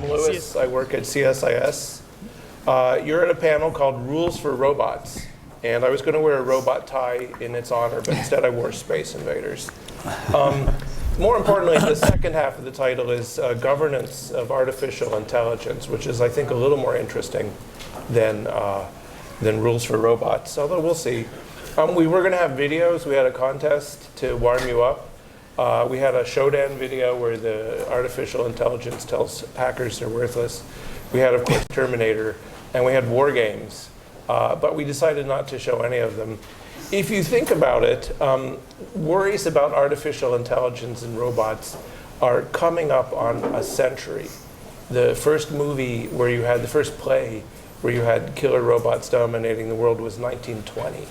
Lewis. I work at CSIS. You're at a panel called Rules for Robots. And I was going to wear a robot tie in its honor, but instead I wore Space Invaders. More importantly, the second half of the title is Governance of Artificial Intelligence, which is, I think, a little more interesting than Rules for Robots, although we'll see. We were going to have videos. We had a contest to warm you up. We had a Shodan video where the artificial intelligence tells hackers they're worthless. We had, of course, Terminator, and we had war games. But we decided not to show any of them. If you think about it, worries about artificial intelligence and robots are coming up on a century. The first movie where you had, the first play where you had killer robots dominating the world was 1920,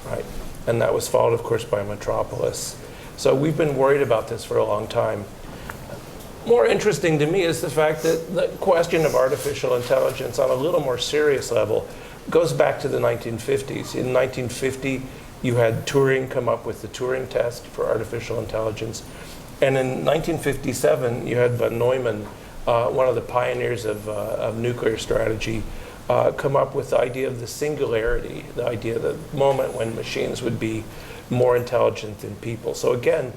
right? And that was followed, of course, by Metropolis. So we've been worried about this for a long time. More interesting to me is the fact that the question of artificial intelligence on a little more serious level goes back to the 1950s. In 1950, you had Turing come up with the Turing test for artificial intelligence. And in 1957, you had von Neumann, one of the pioneers of nuclear strategy, come up with the idea of the singularity, the idea of the moment when machines would be more intelligent than people. So again,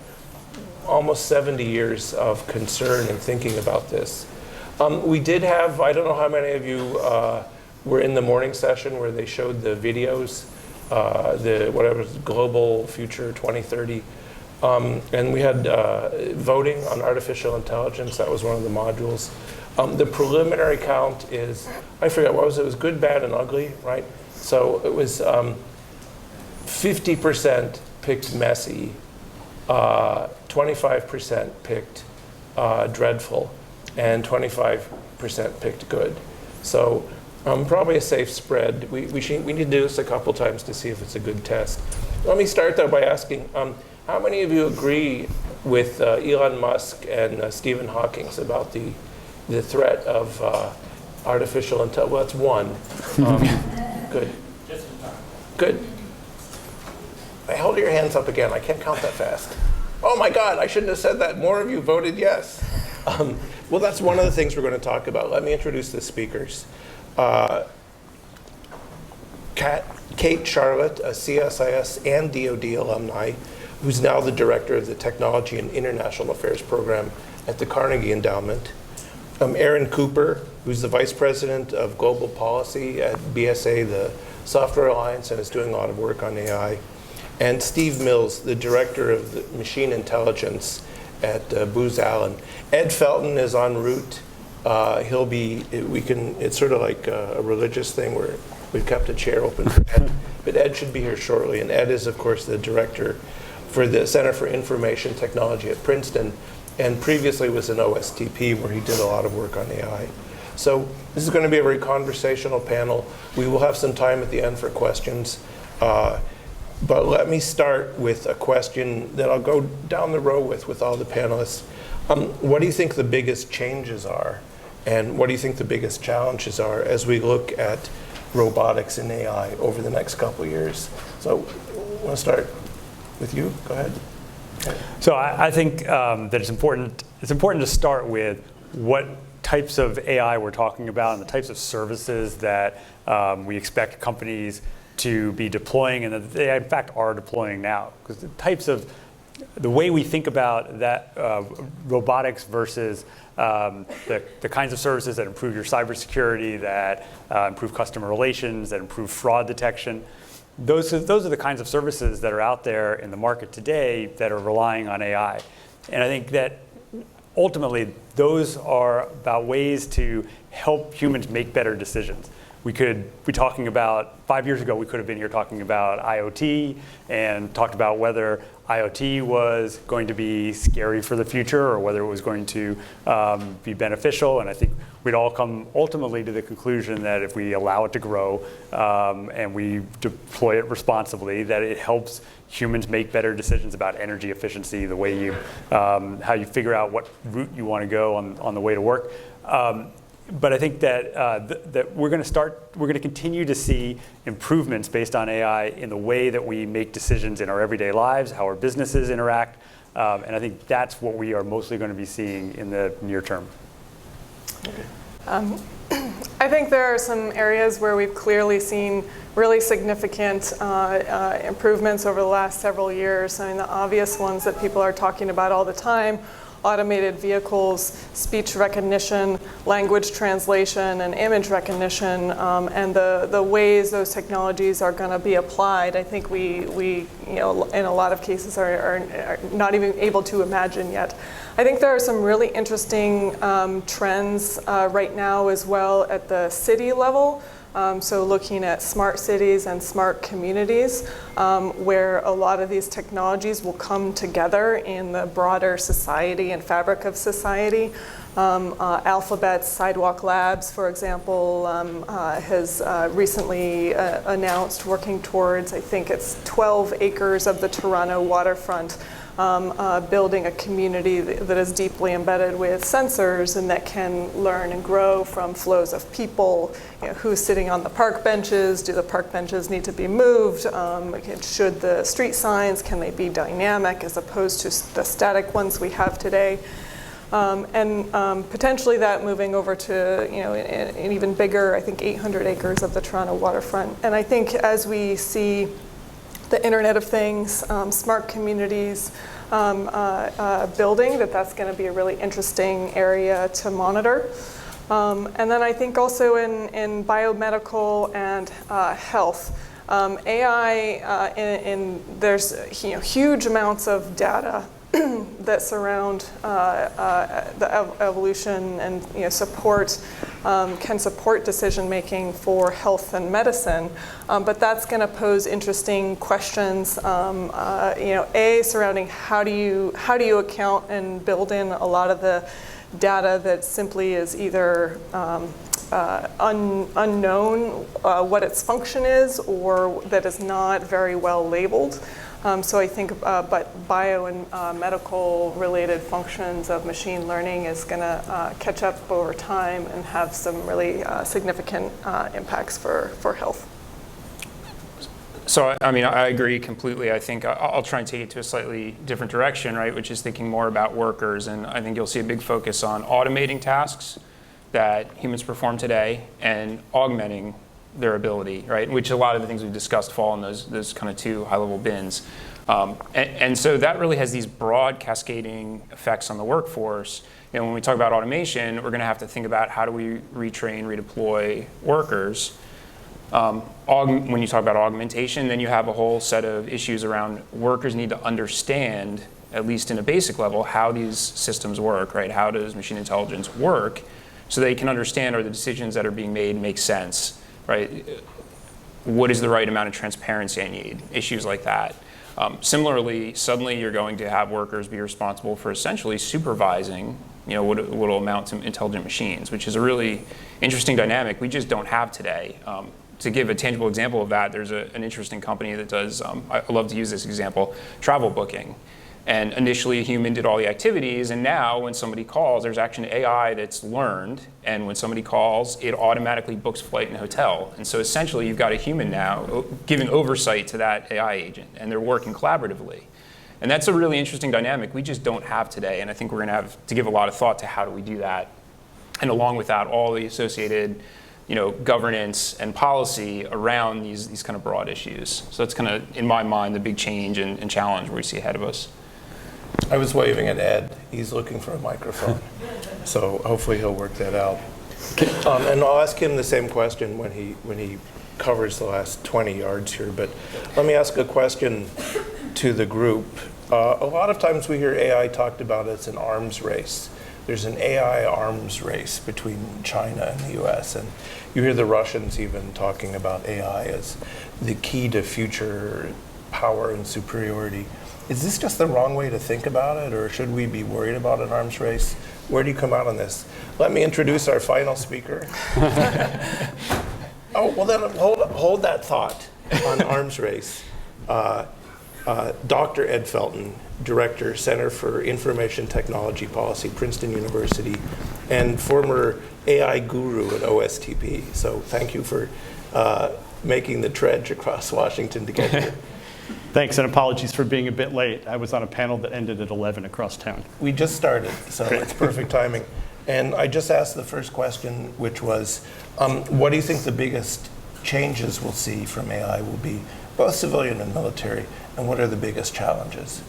almost 70 years of concern and thinking about this. We did have, I don't know how many of you were in the morning session where they showed the videos, the whatever, Global Future 2030. And we had voting on artificial intelligence. That was one of the modules. The preliminary count is, I forget, what was it? It was good, bad, and ugly, right? So it was 50% picked messy, 25% picked dreadful, and 25% picked good. So probably a safe spread. We need to do this a couple times to see if it's a good test. Let me start though by asking, how many of you agree with Elon Musk and Stephen Hawking about the threat of artificial intelligence? Well, that's one. Good. Just in time. Good. Hold your hands up again. I can't count that fast. Oh my God, I shouldn't have said that. More of you voted yes. Well, that's one of the things we're going to talk about. Let me introduce the speakers. Kate Charlotte, a CSIS and DoD alumni, who's now the director of the Technology and International Affairs program at the Carnegie Endowment. Aaron Cooper, who's the vice president of global policy at BSA, the Software Alliance, and is doing a lot of work on AI. And Steve Mills, the director of the machine intelligence at Booz Allen. Ed Felton is en route. He'll be, it's sort of like a religious thing where we've kept a chair open for Ed. But Ed should be here shortly. And Ed is, of course, the director for the Center for Information Technology at Princeton, and previously was in OSTP, where he did a lot of work on AI. So this is going to be a very conversational panel. We will have some time at the end for questions. But let me start with a question that I'll go down the row with all the panelists. What do you think the biggest changes are? And what do you think the biggest challenges are as we look at robotics and AI over the next couple of years? So I want to start with you. Go ahead. So I think that it's important to start with what types of AI we're talking about and the types of services that we expect companies to be deploying and that they in fact are deploying now. Because the way we think about that robotics versus the kinds of services that improve your cybersecurity, that improve customer relations, that improve fraud detection, those are the kinds of services that are out there in the market today that are relying on AI. And I think that ultimately those are about ways to help humans make better decisions. We could be talking about, 5 years ago, we could have been here talking about IoT and talked about whether IoT was going to be scary for the future or whether it was going to be beneficial. And I think we'd all come ultimately to the conclusion that if we allow it to grow and we deploy it responsibly, that it helps humans make better decisions about energy efficiency, the way you, how you figure out what route you want to go on the way to work. But I think that that we're going to continue to see improvements based on AI in the way that we make decisions in our everyday lives, how our businesses interact, and I think that's what we are mostly going to be seeing in the near term. Okay. I think there are some areas where we've clearly seen really significant improvements over the last several years. I mean, the obvious ones that people are talking about all the time: automated vehicles, speech recognition, language translation, and image recognition, and the ways those technologies are going to be applied. I think we in a lot of cases are not even able to imagine yet. I think there are some really interesting trends right now as well at the city level. So looking at smart cities and smart communities, where a lot of these technologies will come together in the broader society and fabric of society. Alphabet's Sidewalk Labs, for example, has recently announced working towards, I think it's 12 acres of the Toronto waterfront, building a community that is deeply embedded with sensors and that can learn and grow from flows of people. Who's sitting on the park benches? Do the park benches need to be moved? Should the street signs, can they be dynamic as opposed to the static ones we have today? And potentially that moving over to an even bigger, I think 800 acres of the Toronto waterfront. And I think as we see the Internet of Things, smart communities building, that's going to be a really interesting area to monitor. And then I think also in biomedical and health, AI, there's huge amounts of data that surround the evolution and can support decision making for health and medicine, but that's going to pose interesting questions. Surrounding how do you account and build in a lot of the data that simply is either unknown what its function is, or that is not very well labeled. So I think, but bio and medical related functions of machine learning is going to catch up over time and have some really significant impacts for health. So, I mean, I agree completely. I think I'll try and take it to a slightly different direction, right, which is thinking more about workers. And I think you'll see a big focus on automating tasks that humans perform today and augmenting their ability, right? Which a lot of the things we've discussed fall in those kind of two high-level bins. And so that really has these broad cascading effects on the workforce. When we talk about automation, we're going to have to think about how do we retrain, redeploy workers. When you talk about augmentation, then you have a whole set of issues around workers need to understand, at least in a basic level, how these systems work, right? How does machine intelligence work, so they can understand, are the decisions that are being made make sense, right? What is the right amount of transparency I need? Issues like that. Similarly, suddenly you're going to have workers be responsible for essentially supervising, what will amount to intelligent machines, which is a really interesting dynamic we just don't have today. To give a tangible example of that, there's an interesting company that does, I love to use this example, travel booking. And initially a human did all the activities, and now when somebody calls, there's actually an AI that's learned, and when somebody calls, it automatically books flight and hotel. And so essentially you've got a human now giving oversight to that AI agent, and they're working collaboratively. And that's a really interesting dynamic we just don't have today, and I think we're going to have to give a lot of thought to how do we do that. And along with that, all the associated governance and policy around these kind of broad issues. So that's kind of, in my mind, the big change and challenge we see ahead of us. I was waving at Ed. He's looking for a microphone. So hopefully he'll work that out. And I'll ask him the same question when he covers the last 20 yards here. But let me ask a question to the group. A lot of times we hear AI talked about as an arms race. There's an AI arms race between China and the US. And you hear the Russians even talking about AI as the key to future power and superiority. Is this just the wrong way to think about it, or should we be worried about an arms race? Where do you come out on this? Let me introduce our final speaker. Oh, well then hold that thought on arms race. Dr. Ed Felton, Director, Center for Information Technology Policy, Princeton University, and former AI guru at OSTP. So thank you for making the trudge across Washington to get here. Thanks, and apologies for being a bit late. I was on a panel that ended at 11 across town. We just started, so it's perfect timing. And I just asked the first question, which was, what do you think the biggest changes we'll see from AI will be, both civilian and military, and what are the biggest challenges?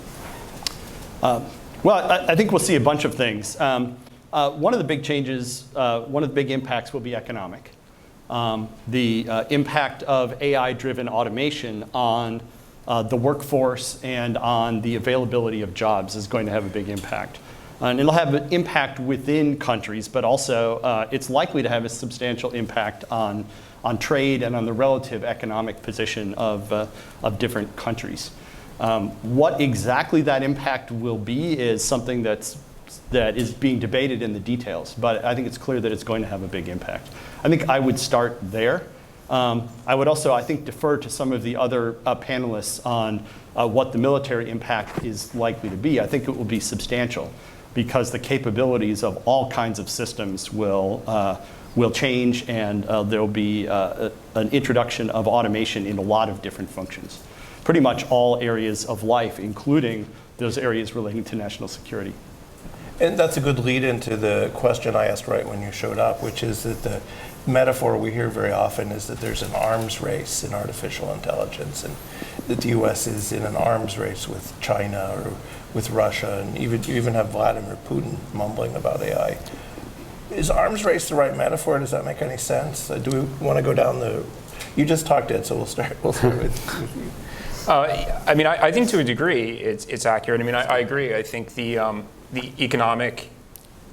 Well, I think we'll see a bunch of things. One of the big changes, one of the big impacts will be economic. The impact of AI-driven automation on the workforce and on the availability of jobs is going to have a big impact. And it'll have an impact within countries, but also it's likely to have a substantial impact on trade and on the relative economic position of different countries. What exactly that impact will be is something that is being debated in the details, but I think it's clear that it's going to have a big impact. I think I would start there. I would also, I think, defer to some of the other panelists on what the military impact is likely to be. I think it will be substantial because the capabilities of all kinds of systems will change, and there will be an introduction of automation in a lot of different functions. Pretty much all areas of life, including those areas relating to national security. And that's a good lead into the question I asked right when you showed up, which is that the metaphor we hear very often is that there's an arms race in artificial intelligence, and that the US is in an arms race with China or with Russia, and you even have Vladimir Putin mumbling about AI. Is arms race the right metaphor? Does that make any sense? Do we want to go down the... You just talked it, so we'll start with you. I mean, I think to a degree it's accurate. I mean, I agree. I think the economic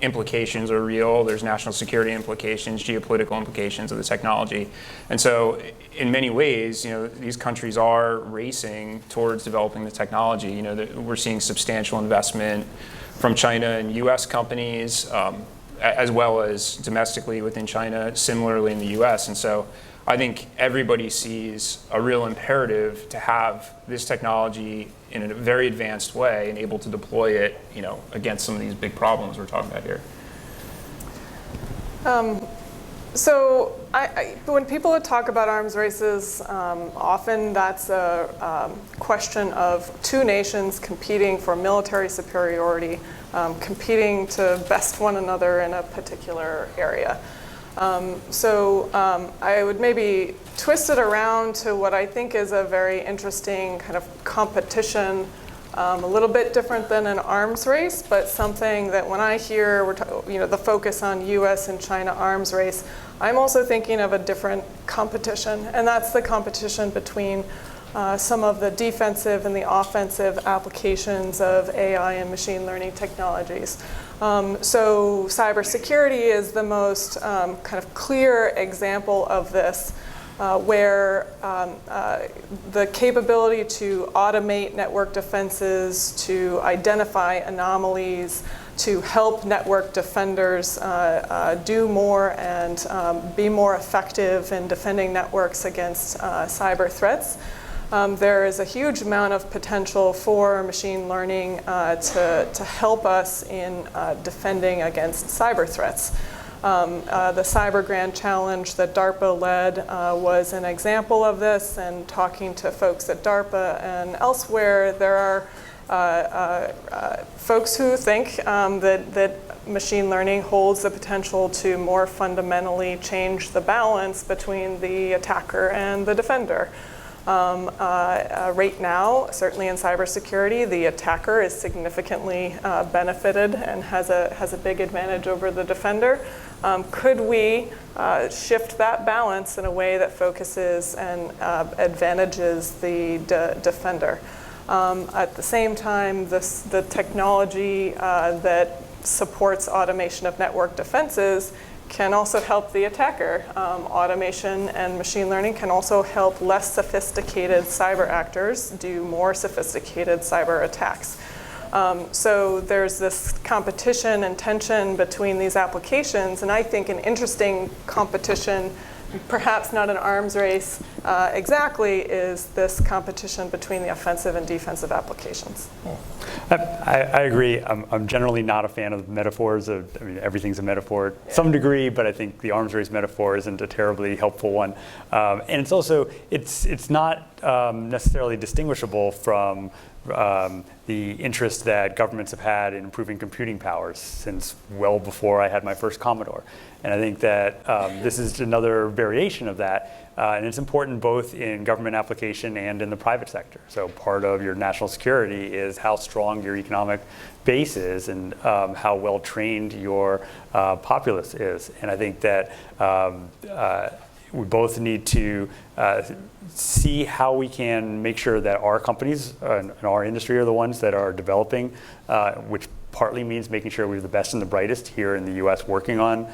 implications are real. There's national security implications, geopolitical implications of the technology. And so in many ways, these countries are racing towards developing the technology. We're seeing substantial investment from China and US companies, as well as domestically within China, similarly in the US. And so I think everybody sees a real imperative to have this technology in a very advanced way and able to deploy it, against some of these big problems we're talking about here. So when people talk about arms races, often that's a question of two nations competing for military superiority, competing to best one another in a particular area. I would maybe twist it around to what I think is a very interesting kind of competition, a little bit different than an arms race, but something that when I hear the focus on US and China arms race, I'm also thinking of a different competition, and that's the competition between some of the defensive and the offensive applications of AI and machine learning technologies. So cybersecurity is the most kind of clear example of this, where the capability to automate network defenses, to identify anomalies, to help network defenders do more and be more effective in defending networks against cyber threats. There is a huge amount of potential for machine learning to help us in defending against cyber threats. The Cyber Grand Challenge that DARPA led was an example of this, and talking to folks at DARPA and elsewhere, there are folks who think that machine learning holds the potential to more fundamentally change the balance between the attacker and the defender. Right now, certainly in cybersecurity, the attacker is significantly benefited and has a big advantage over the defender. Could we shift that balance in a way that focuses and advantages the defender? At the same time, the technology that supports automation of network defenses can also help the attacker. Automation and machine learning can also help less sophisticated cyber actors do more sophisticated cyber attacks. So there's this competition and tension between these applications, and I think an interesting competition, perhaps not an arms race exactly, is this competition between the offensive and defensive applications. I agree. I'm generally not a fan of metaphors. Everything's a metaphor to some degree, but I think the arms race metaphor isn't a terribly helpful one. And it's also, it's not necessarily distinguishable from the interest that governments have had in improving computing powers since well before I had my first Commodore. And I think that this is another variation of that. And it's important both in government application and in the private sector. So part of your national security is how strong your economic base is and how well trained your populace is. And I think that we both need to see how we can make sure that our companies and our industry are the ones that are developing, which partly means making sure we have the best and the brightest here in the US working on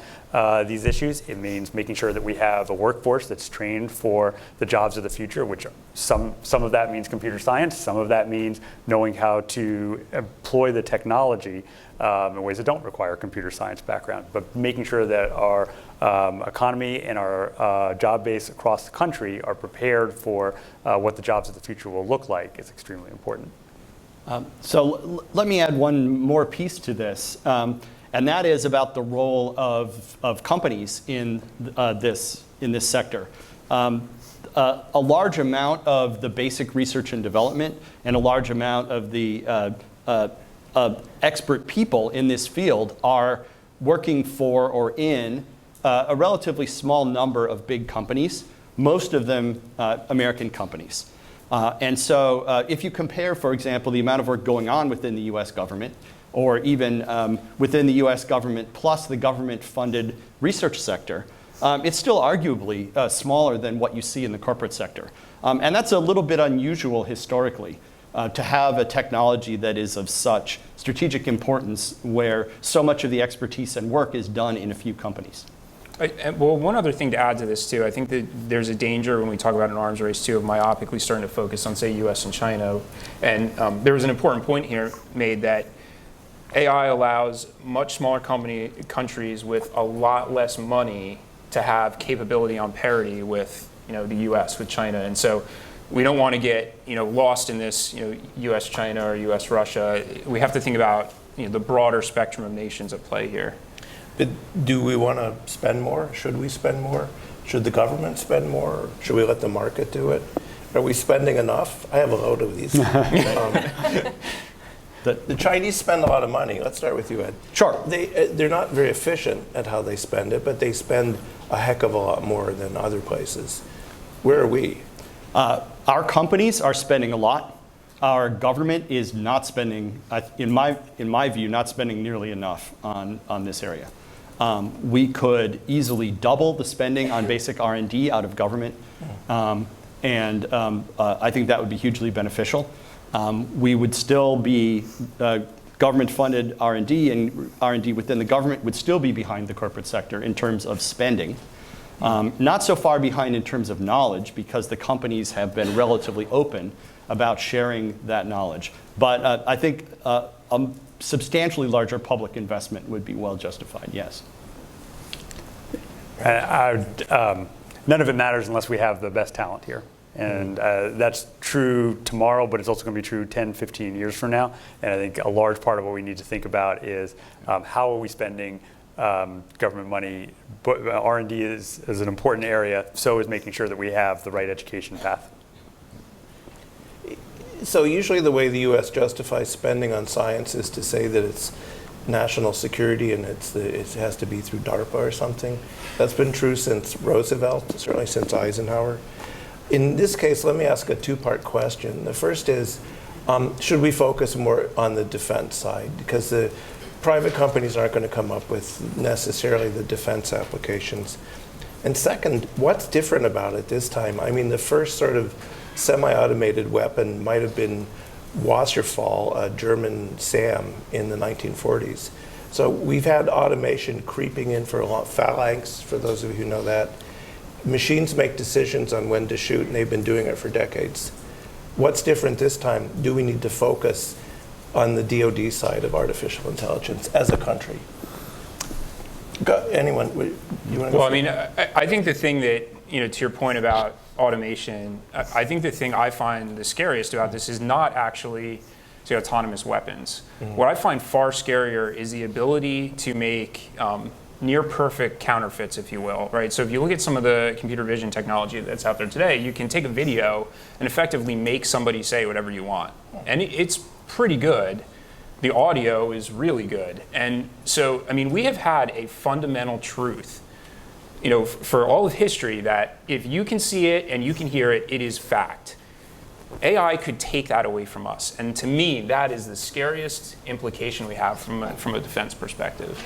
these issues. It means making sure that we have a workforce that's trained for the jobs of the future, which some of that means computer science, some of that means knowing how to employ the technology in ways that don't require a computer science background, but making sure that our economy and our job base across the country are prepared for what the jobs of the future will look like is extremely important. So let me add one more piece to this, and that is about the role of companies in this sector. A large amount of the basic research and development and a large amount of the expert people in this field are working for or in a relatively small number of big companies, most of them American companies. And so if you compare, for example, the amount of work going on within the US government, or even within the US government plus the government-funded research sector, it's still arguably smaller than what you see in the corporate sector. And that's a little bit unusual historically, to have a technology that is of such strategic importance where so much of the expertise and work is done in a few companies. Well, one other thing to add to this too, I think that there's a danger when we talk about an arms race too of myopically starting to focus on, say, US and China. And there was an important point here made that AI allows much smaller countries with a lot less money to have capability on parity with the US, with China. And so we don't want to get lost in this US China or US Russia. We have to think about the broader spectrum of nations at play here. But do we want to spend more? Should we spend more? Should the government spend more? Or should we let the market do it? Are we spending enough? I have a load of these. The Chinese spend a lot of money. Let's start with you, Ed. Sure. They're not very efficient at how they spend it, but they spend a heck of a lot more than other places. Where are we? Our companies are spending a lot. Our government is not spending, in my view, not spending nearly enough on this area. We could easily double the spending on basic R&D out of government, and I think that would be hugely beneficial. We would still be government-funded R&D, and R&D within the government would still be behind the corporate sector in terms of spending. Not so far behind in terms of knowledge, because the companies have been relatively open about sharing that knowledge. But I think a substantially larger public investment would be well justified, yes. None of it matters unless we have the best talent here. And that's true tomorrow, but it's also going to be true 10, 15 years from now. And I think a large part of what we need to think about is how are we spending government money. But R&D is an important area, so is making sure that we have the right education path. So usually the way the U.S. justifies spending on science is to say that it's national security and it has to be through DARPA or something. That's been true since Roosevelt, certainly since Eisenhower. In this case, let me ask a two-part question. The first is, should we focus more on the defense side? Because the private companies aren't going to come up with necessarily the defense applications. And second, what's different about it this time? I mean, the first sort of semi-automated weapon might have been Wasserfall, a German SAM in the 1940s. So we've had automation creeping in for a long, phalanx, for those of you who know that. Machines make decisions on when to shoot, and they've been doing it for decades. What's different this time? Do we need to focus on the DoD side of artificial intelligence as a country? Anyone, you want to go? Well, I mean, I think the thing that, to your point about automation, I think the thing I find the scariest about this is not actually, say, autonomous weapons. Mm-hmm. What I find far scarier is the ability to make near perfect counterfeits, if you will, right? So if you look at some of the computer vision technology that's out there today, you can take a video and effectively make somebody say whatever you want. And it's pretty good. The audio is really good. And so, I mean, we have had a fundamental truth, you know, for all of history, that if you can see it and you can hear it, it is fact. AI could take that away from us. And to me, that is the scariest implication we have from a defense perspective.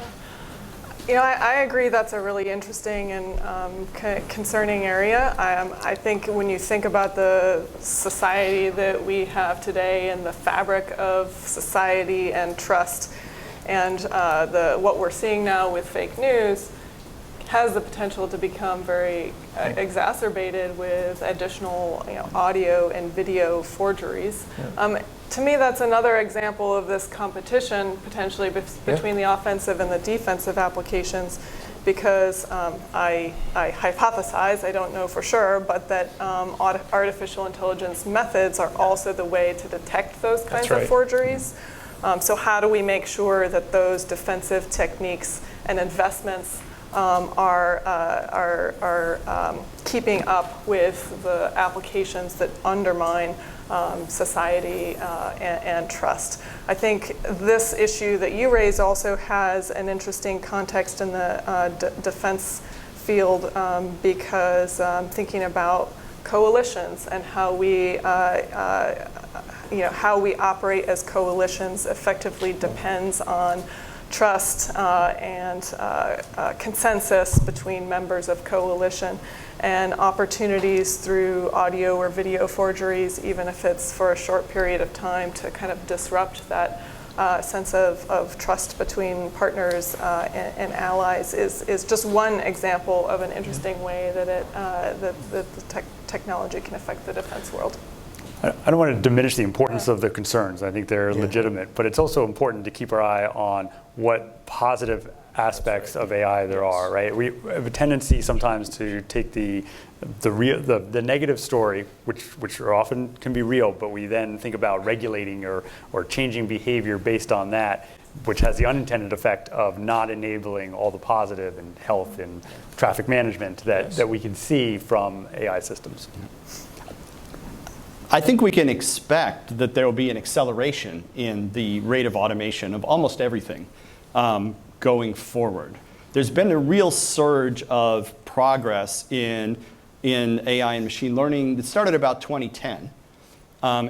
You know, I agree that's a really interesting and concerning area. I think when you think about the society that we have today and the fabric of society and trust and what we're seeing now with fake news has the potential to become very exacerbated with additional audio and video forgeries. Yeah. To me, that's another example of this competition potentially between the offensive and the defensive applications, because I hypothesize, I don't know for sure, but that artificial intelligence methods are also the way to detect those kinds of forgeries. So how do we make sure that those defensive techniques and investments are keeping up with the applications that undermine society and trust? I think this issue that you raised also has an interesting context in the defense field, because thinking about coalitions and how we operate as coalitions effectively depends on trust and consensus between members of coalition, and opportunities through audio or video forgeries, even if it's for a short period of time, to kind of disrupt that sense of trust between partners and allies is just one example of an interesting way that the technology can affect the defense world. I don't want to diminish the importance of the concerns. I think they're legitimate, but it's also important to keep our eye on what positive aspects of AI there are, right? We have a tendency sometimes to take the negative story, which are often can be real, but we then think about regulating or changing behavior based on that, which has the unintended effect of not enabling all the positive and health and traffic management that we can see from AI systems. I think we can expect that there will be an acceleration in the rate of automation of almost everything going forward. There's been a real surge of progress in AI and machine learning that started about 2010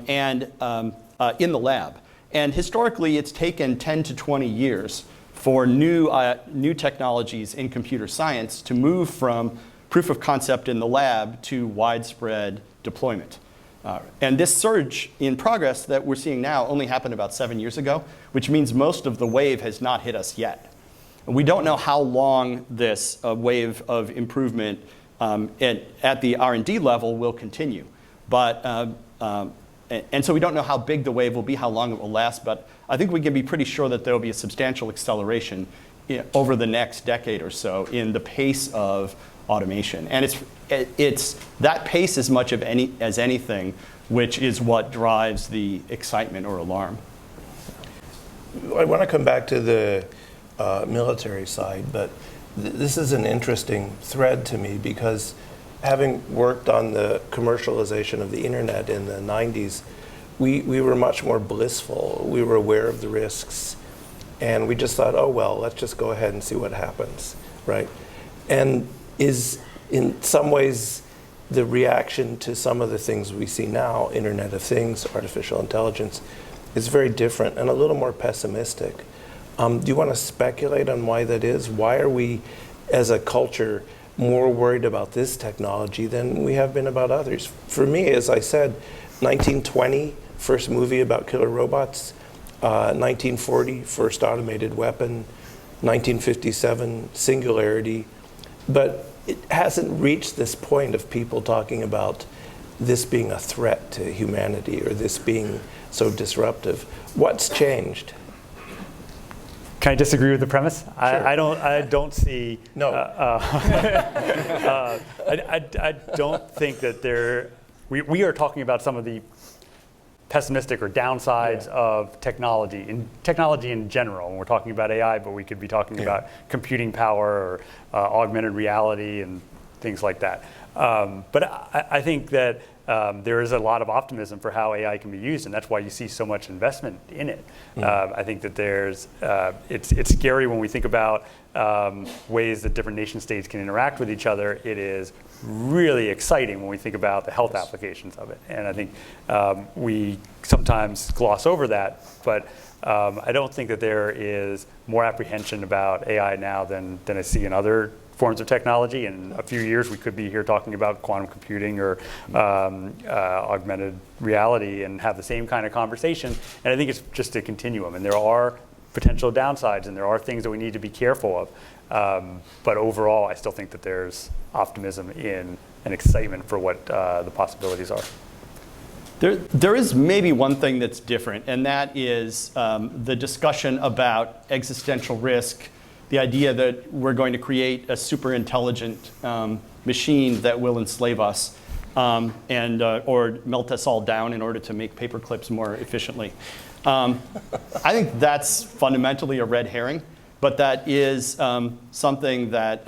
in the lab. And historically, it's taken 10 to 20 years for new technologies in computer science to move from proof of concept in the lab to widespread deployment. And this surge in progress that we're seeing now only happened about 7 years ago, which means most of the wave has not hit us yet. We don't know how long this wave of improvement at the R&D level will continue. And so we don't know how big the wave will be, how long it will last, but I think we can be pretty sure that there will be a substantial acceleration over the next decade or so in the pace of automation. And it's that pace as much as anything, which is what drives the excitement or alarm. I want to come back to the military side, but this is an interesting thread to me, because having worked on the commercialization of the internet in the 90s, we were much more blissful. We were aware of the risks, and we just thought, oh, well, let's just go ahead and see what happens, right? And is in some ways the reaction to some of the things we see now, Internet of Things, artificial intelligence, is very different and a little more pessimistic. Do you want to speculate on why that is? Why are we, as a culture, more worried about this technology than we have been about others? For me, as I said, 1920, first movie about killer robots. 1940, first automated weapon. 1957, singularity. But it hasn't reached this point of people talking about this being a threat to humanity or this being so disruptive. What's changed? Can I disagree with the premise? Sure. I don't see. No. I don't think that we are talking about some of the pessimistic or downsides of technology in general. When we're talking about AI, but we could be talking about computing power or augmented reality and things like that. But I think that there is a lot of optimism for how AI can be used, and that's why you see so much investment in it. I think that it's scary when we think about ways that different nation states can interact with each other. It is really exciting when we think about the health applications of it. And I think we sometimes gloss over that, but I don't think that there is more apprehension about AI now than I see in other forms of technology. In a few years, we could be here talking about quantum computing or augmented reality and have the same kind of conversation. And I think it's just a continuum. And there are potential downsides, and there are things that we need to be careful of. But overall, I still think that there's optimism in and excitement for what the possibilities are. There is maybe one thing that's different, and that is the discussion about existential risk, the idea that we're going to create a super intelligent machine that will enslave us or melt us all down in order to make paper clips more efficiently. I think that's fundamentally a red herring, but that is something that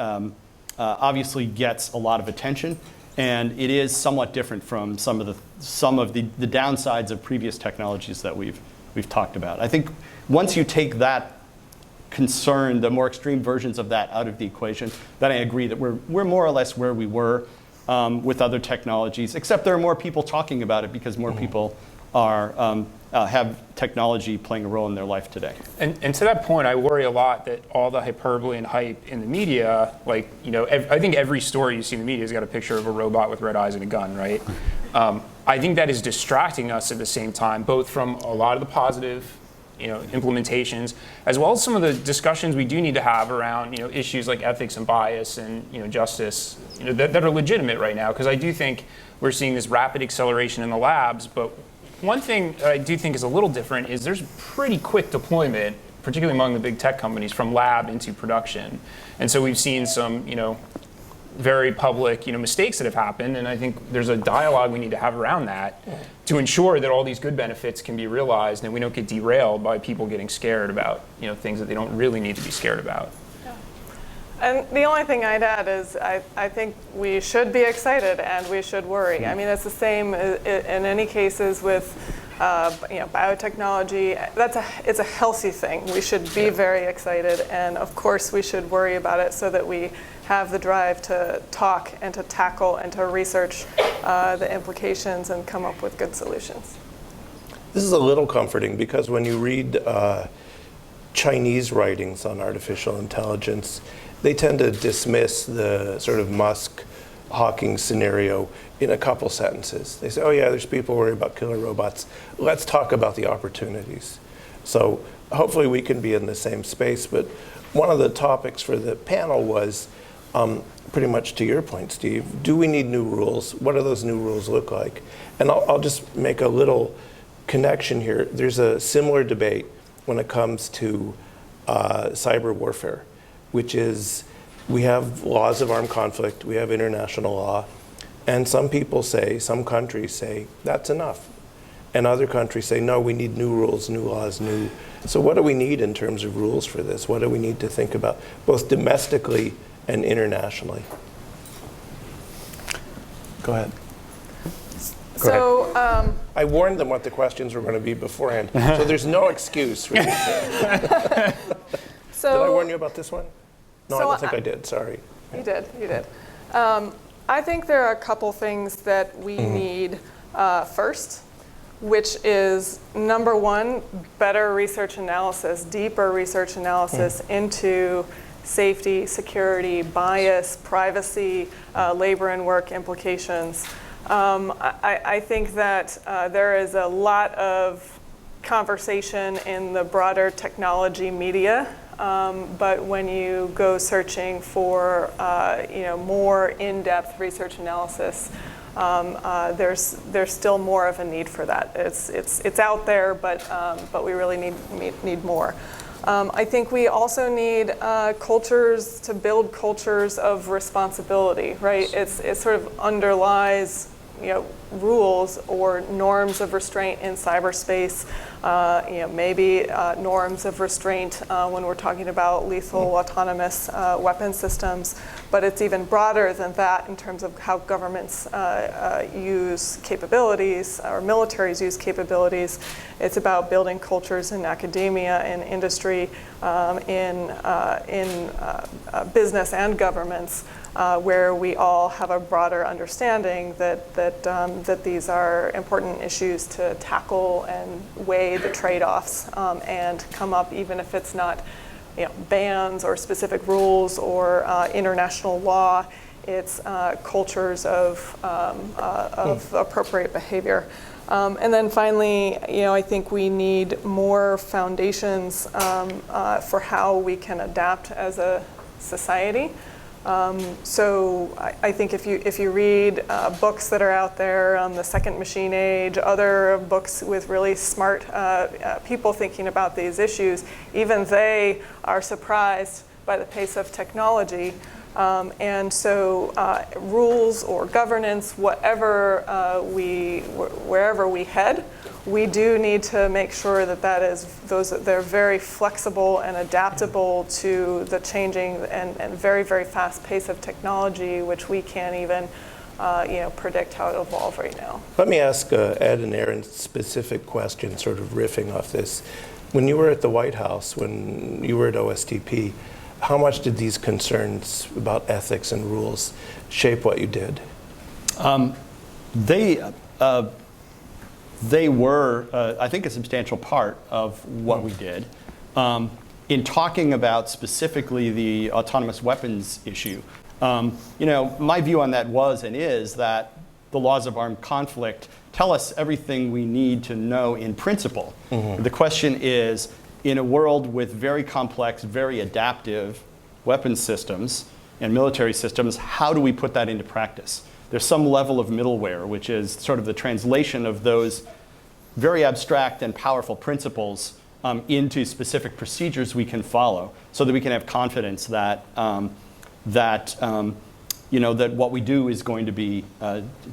obviously gets a lot of attention, and it is somewhat different from some of the downsides of previous technologies that we've talked about. I think once you take that concern, the more extreme versions of that out of the equation, then I agree that we're more or less where we were with other technologies, except there are more people talking about it because more people have technology playing a role in their life today. And to that point, I worry a lot that all the hyperbole and hype in the media, like, I think every story you see in the media has got a picture of a robot with red eyes and a gun, right? I think that is distracting us at the same time, both from a lot of the positive implementations, as well as some of the discussions we do need to have around issues like ethics and bias and justice that are legitimate right now, because I do think we're seeing this rapid acceleration in the labs. But one thing that I do think is a little different is there's pretty quick deployment, particularly among the big tech companies, from lab into production. And so we've seen some very public mistakes that have happened, and I think there's a dialogue we need to have around that to ensure that all these good benefits can be realized and we don't get derailed by people getting scared about things that they don't really need to be scared about. And the only thing I'd add is I think we should be excited and we should worry. I mean, it's the same in any cases with biotechnology. It's a healthy thing. We should be very excited, and of course we should worry about it so that we have the drive to talk and to tackle and to research the implications and come up with good solutions. This is a little comforting because when you read Chinese writings on artificial intelligence, they tend to dismiss the sort of Musk-Hawking scenario in a couple sentences. They say, oh yeah, there's people worried about killer robots. Let's talk about the opportunities. So hopefully we can be in the same space. But one of the topics for the panel was pretty much to your point, Steve. Do we need new rules? What do those new rules look like? And I'll just make a little connection here. There's a similar debate when it comes to cyber warfare, which is we have laws of armed conflict, we have international law, and some people say, some countries say, that's enough. And other countries say, no, we need new rules, new laws, new. So what do we need in terms of rules for this? What do we need to think about, both domestically and internationally? Go ahead. I warned them what the questions were going to be beforehand, so there's no excuse for this. Did I warn you about this one? No, I don't think I did, sorry. You did. I think there are a couple things that we need first, which is, number one, better research analysis, deeper research analysis into safety, security, bias, privacy, labor and work implications. I think that there is a lot of conversation in the broader technology media, but when you go searching for more in-depth research analysis, there's still more of a need for that. It's out there, but we really need more. I think we also need cultures to build cultures of responsibility, right? It sort of underlies rules or norms of restraint in cyberspace, maybe norms of restraint when we're talking about lethal autonomous weapon systems, but it's even broader than that in terms of how governments use capabilities or militaries use capabilities. It's about building cultures in academia, in industry, in business and governments, where we all have a broader understanding that these are important issues to tackle and weigh the trade-offs and come up, even if it's not bans or specific rules or international law. It's cultures of appropriate behavior. And then finally, I think we need more foundations for how we can adapt as a society. So I think if you read books that are out there on the second machine age, other books with really smart people thinking about these issues, even they are surprised by the pace of technology. And so rules or governance, wherever we head, we do need to make sure that they're very flexible and adaptable to the changing and very, very fast pace of technology, which we can't even predict how it will evolve right now. Let me ask Ed and Aaron specific questions, sort of riffing off this. When you were at the White House, when you were at OSTP, how much did these concerns about ethics and rules shape what you did? They were, I think, a substantial part of what we did. In talking about specifically the autonomous weapons issue, my view on that was and is that the laws of armed conflict tell us everything we need to know in principle. Mm-hmm. The question is, in a world with very complex, very adaptive weapons systems and military systems, how do we put that into practice? There's some level of middleware, which is sort of the translation of those very abstract and powerful principles into specific procedures we can follow, so that we can have confidence that that what we do is going to be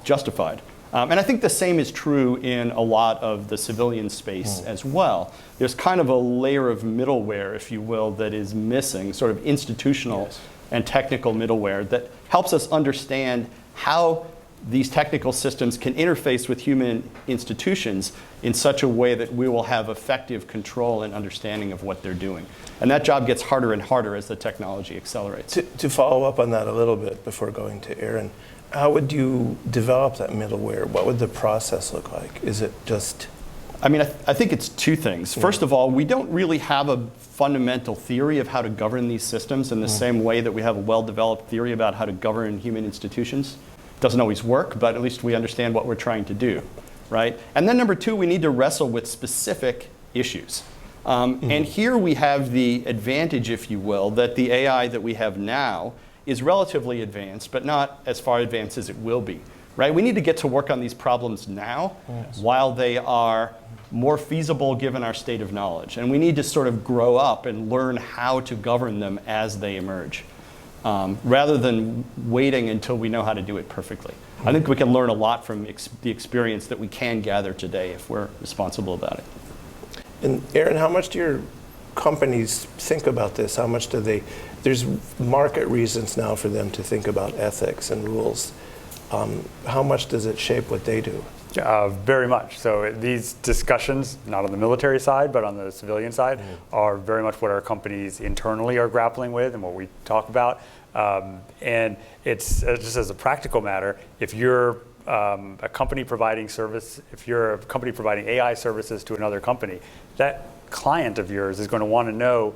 justified. And I think the same is true in a lot of the civilian space as well. There's kind of a layer of middleware, if you will, that is missing, sort of institutional and technical middleware that helps us understand how these technical systems can interface with human institutions in such a way that we will have effective control and understanding of what they're doing. And that job gets harder and harder as the technology accelerates. To follow up on that a little bit before going to Aaron, how would you develop that middleware? What would the process look like? Is it just... I mean, I think it's two things. First of all, we don't really have a fundamental theory of how to govern these systems in the same way that we have a well-developed theory about how to govern human institutions. It doesn't always work, but at least we understand what we're trying to do, right? And then number two, we need to wrestle with specific issues. And here we have the advantage, if you will, that the AI that we have now is relatively advanced, but not as far advanced as it will be, right? We need to get to work on these problems now while they are more feasible given our state of knowledge. And we need to sort of grow up and learn how to govern them as they emerge, rather than waiting until we know how to do it perfectly. I think we can learn a lot from the experience that we can gather today if we're responsible about it. And Aaron, how much do your companies think about this? How much do they... There's market reasons now for them to think about ethics and rules. How much does it shape what they do? Very much. So these discussions, not on the military side, but on the civilian side, are very much what our companies internally are grappling with and what we talk about. And it's just as a practical matter, if you're a company providing AI services to another company, that client of yours is going to want to know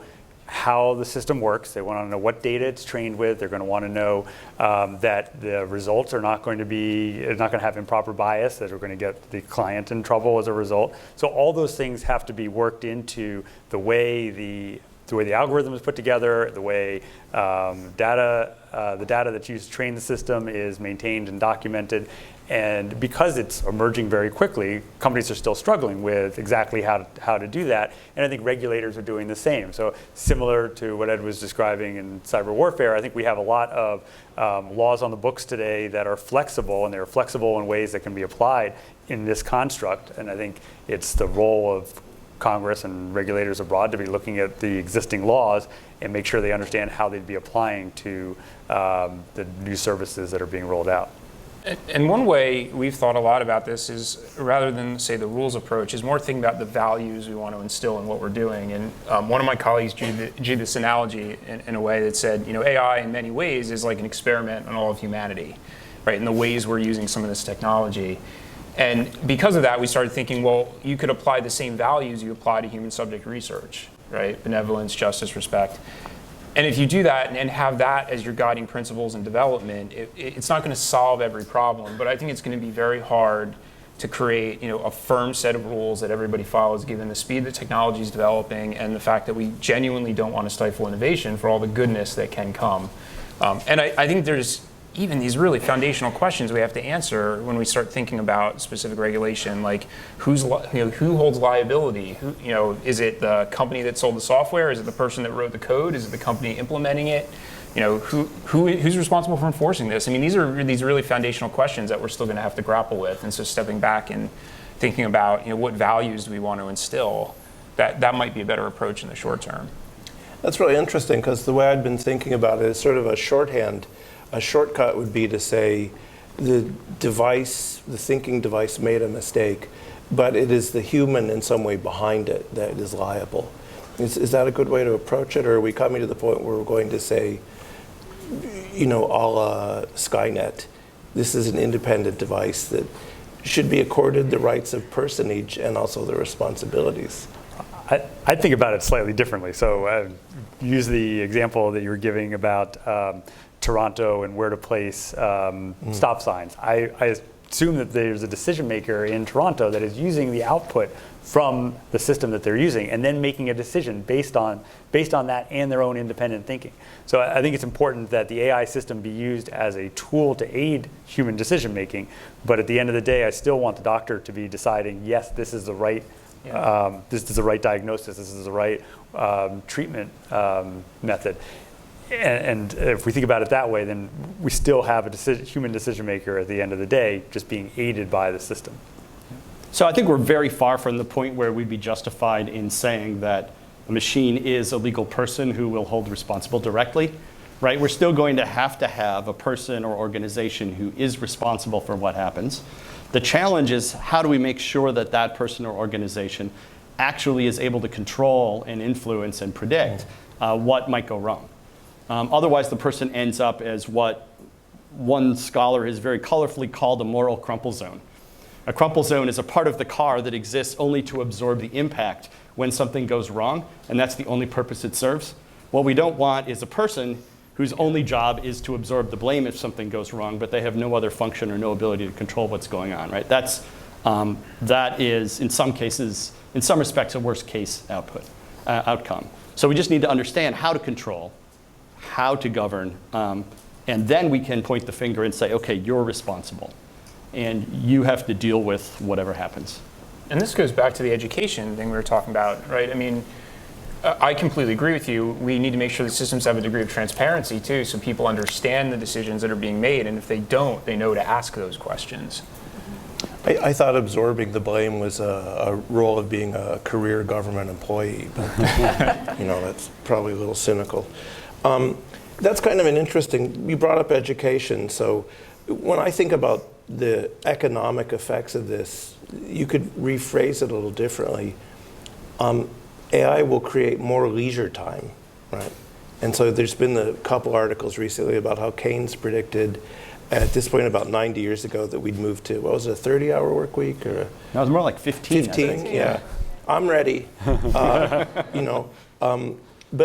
how the system works. They want to know what data it's trained with. They're going to want to know that the results are not going to have improper bias, that are going to get the client in trouble as a result. So all those things have to be worked into the way the the way the algorithm is put together, the way the data that's used to train the system is maintained and documented. And because it's emerging very quickly, companies are still struggling with exactly how to do that. And I think regulators are doing the same. So similar to what Ed was describing in cyber warfare, I think we have a lot of laws on the books today that are flexible, and they're flexible in ways that can be applied in this construct. And I think it's the role of Congress and regulators abroad to be looking at the existing laws and make sure they understand how they'd be applying to the new services that are being rolled out. And one way we've thought a lot about this is, rather than say the rules approach, is more thinking about the values we want to instill in what we're doing. And one of my colleagues drew this analogy in a way that said, AI in many ways is like an experiment on all of humanity, right? In the ways we're using some of this technology. And because of that, we started thinking, well, you could apply the same values you apply to human subject research, right? Benevolence, justice, respect. And if you do that and have that as your guiding principles in development, it's not going to solve every problem, but I think it's going to be very hard to create a firm set of rules that everybody follows, given the speed that technology is developing and the fact that we genuinely don't want to stifle innovation for all the goodness that can come. And I think there's even these really foundational questions we have to answer when we start thinking about specific regulation, like who holds liability? Is it the company that sold the software? Is it the person that wrote the code? Is it the company implementing it? Who's responsible for enforcing this? I mean, these are these really foundational questions that we're still going to have to grapple with. And so, stepping back and thinking about what values do we want to instill, that might be a better approach in the short term. That's really interesting, because the way I'd been thinking about it is sort of a shorthand. A shortcut would be to say the thinking device made a mistake, but it is the human in some way behind it that is liable. Is that a good way to approach it, or are we coming to the point where we're going to say, a la Skynet, this is an independent device that should be accorded the rights of personage and also the responsibilities? I think about it slightly differently. So use the example that you were giving about Toronto and where to place stop signs. I assume that there's a decision maker in Toronto that is using the output from the system that they're using and then making a decision based on that and their own independent thinking. So I think it's important that the AI system be used as a tool to aid human decision making, but at the end of the day, I still want the doctor to be deciding, yes, this is the right this is the right diagnosis, this is the right treatment method. And if we think about it that way, then we still have a human decision maker at the end of the day, just being aided by the system. So I think we're very far from the point where we'd be justified in saying that a machine is a legal person who will hold responsible directly, right? We're still going to have a person or organization who is responsible for what happens. The challenge is, how do we make sure that that person or organization actually is able to control and influence and predict what might go wrong? Otherwise, the person ends up as what one scholar has very colorfully called a moral crumple zone. A crumple zone is a part of the car that exists only to absorb the impact when something goes wrong, and that's the only purpose it serves. What we don't want is a person whose only job is to absorb the blame if something goes wrong, but they have no other function or no ability to control what's going on, right? That is, in some cases, in some respects, a worst case outcome. So we just need to understand how to control, how to govern, and then we can point the finger and say, okay, you're responsible, and you have to deal with whatever happens. And this goes back to the education thing we were talking about, right? I mean, I completely agree with you. We need to make sure the systems have a degree of transparency too, so people understand the decisions that are being made, and if they don't, they know to ask those questions. I thought absorbing the blame was a role of being a career government employee, but that's probably a little cynical. That's kind of an interesting, you brought up education, so when I think about the economic effects of this, you could rephrase it a little differently. AI will create more leisure time, right? And so there's been a couple articles recently about how Keynes predicted at this point about 90 years ago that we'd move to, what was it, a 30-hour work week? Or No, it was more like 15. 15, yeah. I'm ready. But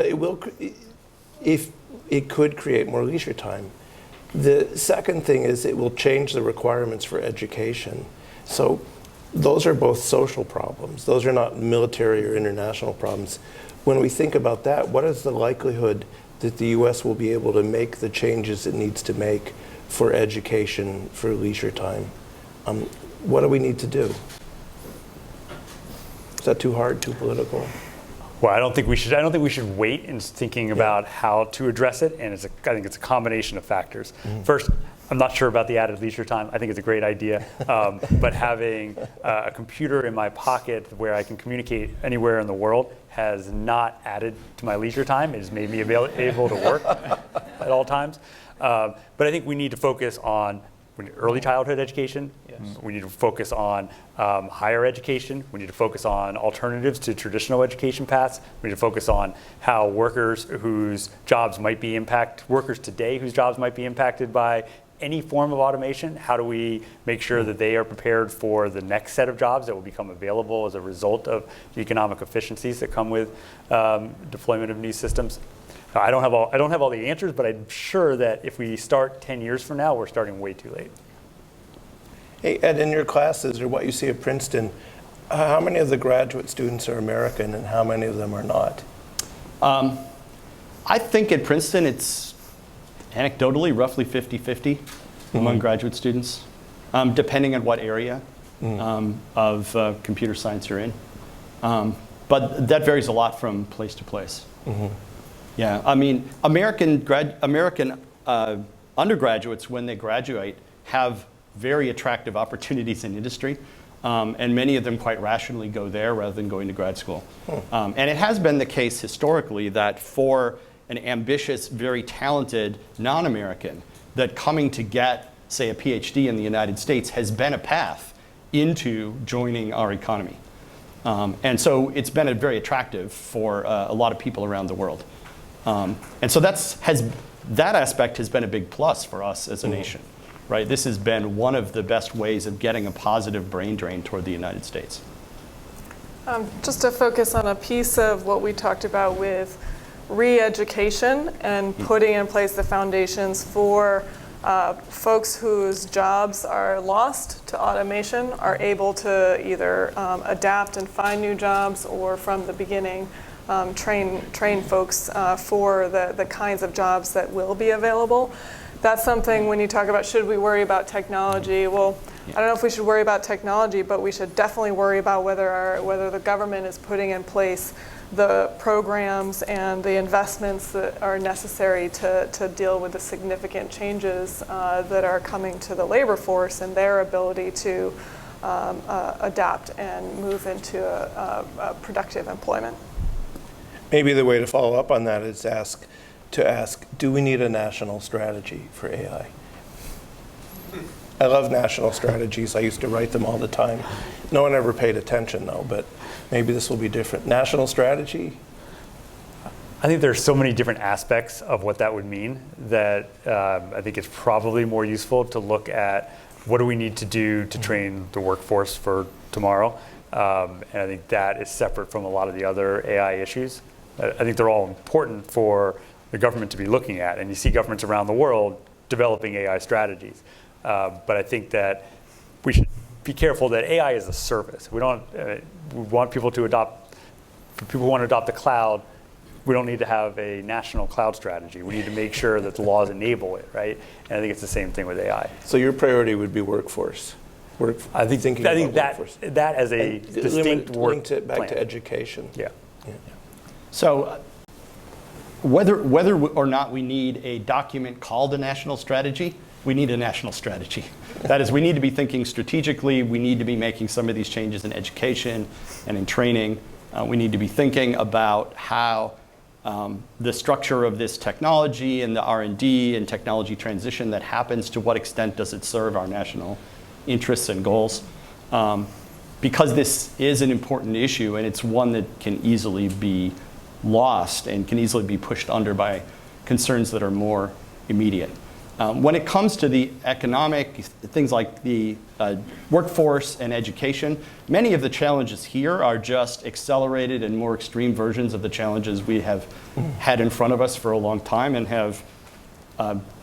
it will, if it could create more leisure time. The second thing is it will change the requirements for education. So those are both social problems. Those are not military or international problems. when we think about that, what is the likelihood that the U.S. will be able to make the changes it needs to make for education, for leisure time? What do we need to do? Is that too hard, too political? Well, I don't think we should wait in thinking about how to address it, and I think it's a combination of factors. First, I'm not sure about the added leisure time. I think it's a great idea, but having a computer in my pocket where I can communicate anywhere in the world has not added to my leisure time. It has made me able to work at all times. But I think we need to focus on early childhood education. Yes. We need to focus on higher education. We need to focus on alternatives to traditional education paths. We need to focus on how workers today whose jobs might be impacted by any form of automation, how do we make sure that they are prepared for the next set of jobs that will become available as a result of the economic efficiencies that come with deployment of new systems? I don't have all the answers, but I'm sure that if we start 10 years from now, we're starting way too late. Hey, Ed, in your classes or what you see at Princeton, how many of the graduate students are American and how many of them are not? I think at Princeton it's anecdotally roughly 50-50 among graduate students, depending on what area of computer science you're in. But that varies a lot from place to place. Yeah, I mean, American undergraduates, when they graduate, have very attractive opportunities in industry, and many of them quite rationally go there rather than going to grad school. And it has been the case historically that for an ambitious, very talented non-American, that coming to get, say, a PhD in the United States has been a path into joining our economy. And so it's been very attractive for a lot of people around the world. And so that aspect has been a big plus for us as a nation, right? This has been one of the best ways of getting a positive brain drain toward the United States. Just to focus on a piece of what we talked about with re-education and putting in place the foundations for folks whose jobs are lost to automation are able to either adapt and find new jobs or from the beginning train folks for the kinds of jobs that will be available. That's something when you talk about should we worry about technology, well, I don't know if we should worry about technology, but we should definitely worry about whether the government is putting in place the programs and the investments that are necessary to deal with the significant changes that are coming to the labor force and their ability to adapt and move into a productive employment. Maybe the way to follow up on that is to ask, do we need a national strategy for AI? I love national strategies. I used to write them all the time. No one ever paid attention, though, but maybe this will be different. National strategy? I think there's so many different aspects of what that would mean that I think it's probably more useful to look at what do we need to do to train the workforce for tomorrow. And I think that is separate from a lot of the other AI issues. I think they're all important for the government to be looking at. And you see governments around the world developing AI strategies. But I think that we should be careful that AI is a service. We want people to adopt, for people who want to adopt the cloud, we don't need to have a national cloud strategy. We need to make sure that the laws enable it, right? And I think it's the same thing with AI. So your priority would be workforce. I think that as a distinct work linked it back plan. to education. Yeah. So whether or not we need a document called a national strategy, we need a national strategy. That is, we need to be thinking strategically. We need to be making some of these changes in education and in training. We need to be thinking about how the structure of this technology and the R&D and technology transition that happens, to what extent does it serve our national interests and goals? Because this is an important issue, and it's one that can easily be lost and can easily be pushed under by concerns that are more immediate. When it comes to the economic, things like the workforce and education, many of the challenges here are just accelerated and more extreme versions of the challenges we have had in front of us for a long time and have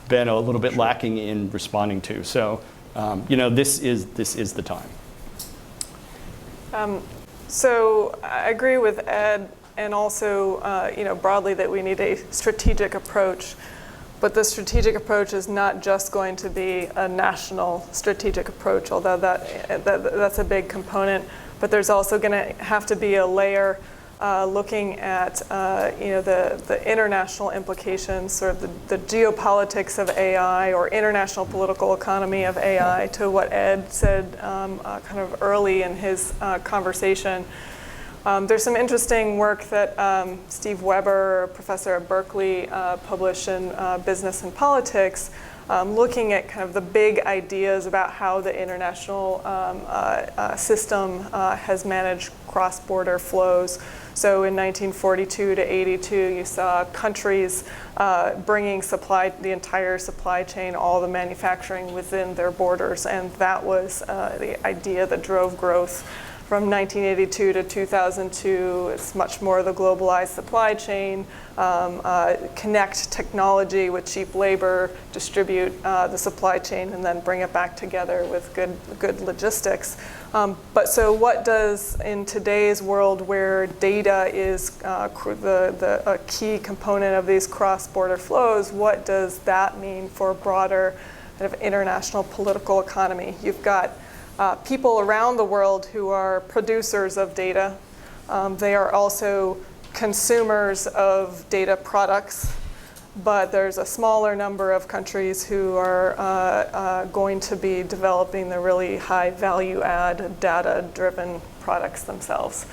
been a little bit lacking in responding to. So, this is the time. So I agree with Ed and also broadly that we need a strategic approach. But the strategic approach is not just going to be a national strategic approach, although that's a big component. But there's also going to have to be a layer looking at the international implications, sort of the geopolitics of AI or international political economy of AI, to what Ed said kind of early in his conversation. There's some interesting work that Steve Weber, professor at Berkeley, published in Business and Politics, looking at kind of the big ideas about how the international system has managed cross-border flows. So in 1942 to 82, you saw countries bringing the entire supply chain, all the manufacturing within their borders, and that was the idea that drove growth. From 1982 to 2002, it's much more the globalized supply chain, connect technology with cheap labor, distribute the supply chain, and then bring it back together with good logistics. But so what does, in today's world where data is a key component of these cross-border flows, what does that mean for a broader kind of international political economy? You've got people around the world who are producers of data. They are also consumers of data products, but there's a smaller number of countries who are going to be developing the really high value add data-driven products themselves.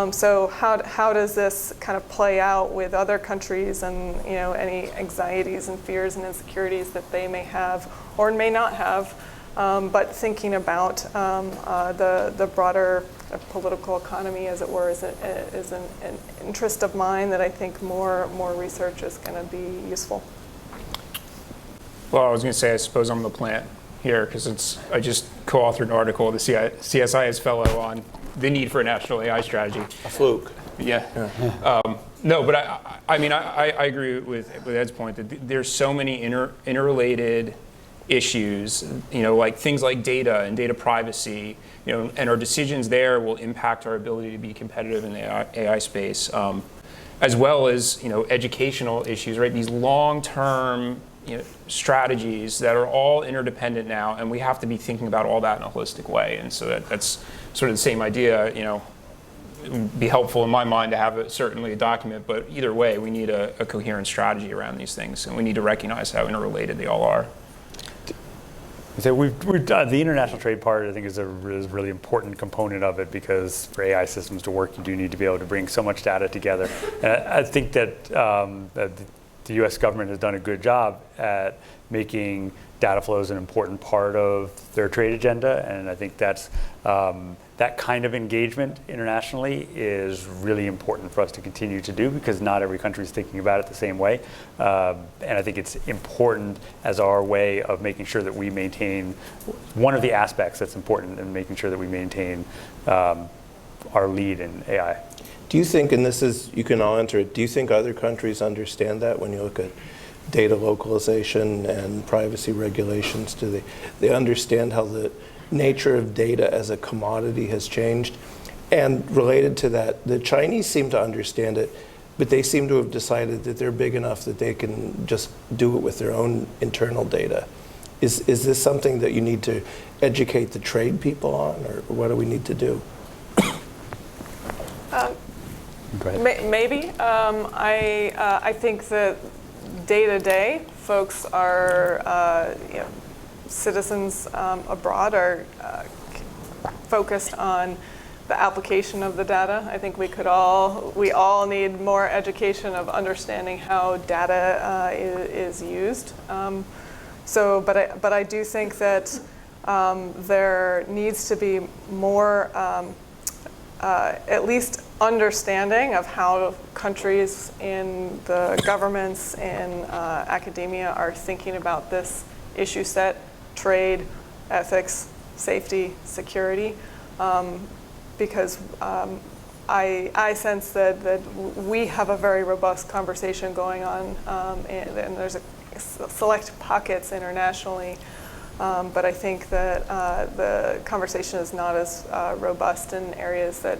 So how does this kind of play out with other countries and any anxieties and fears and insecurities that they may have or may not have? But thinking about the broader political economy, as it were, is an interest of mine that I think more research is going to be useful. Well, I was going to say, I suppose I'm the plant here, because I just co-authored an article with the CSIS fellow on the need for a national AI strategy. A fluke. Yeah. No, but I mean, I agree with Ed's point that there's so many interrelated issues, like things like data and data privacy, and our decisions there will impact our ability to be competitive in the AI space, as well as, educational issues, right? These long-term, strategies that are all interdependent now, and we have to be thinking about all that in a holistic way. And so that's sort of the same idea, it would be helpful in my mind to have certainly a document, but either way, we need a coherent strategy around these things, and we need to recognize how interrelated they all are. So we've done the international trade part. I think is a really important component of it, because for AI systems to work, you do need to be able to bring so much data together. And I think that the U.S. government has done a good job at making data flows an important part of their trade agenda, and I think that's that kind of engagement internationally is really important for us to continue to do, because not every country is thinking about it the same way. And I think it's important as our way of making sure that we maintain, one of the aspects that's important in making sure that we maintain our lead in AI. Do you think, and this is, you can all enter it, do you think other countries understand that when you look at data localization and privacy regulations? Do they understand how the nature of data as a commodity has changed? And related to that, the Chinese seem to understand it, but they seem to have decided that they're big enough that they can just do it with their own internal data. Is this something that you need to educate the trade people on, or what do we need to do? Maybe. I think that day-to-day, folks are, citizens abroad are focused on the application of the data. I think we all need more education of understanding how data is used. But I do think that there needs to be more, at least understanding of how countries in the governments and academia are thinking about this issue set: trade, ethics, safety, security. Because I sense that we have a very robust conversation going on, and there's select pockets internationally But I think that the conversation is not as robust in areas that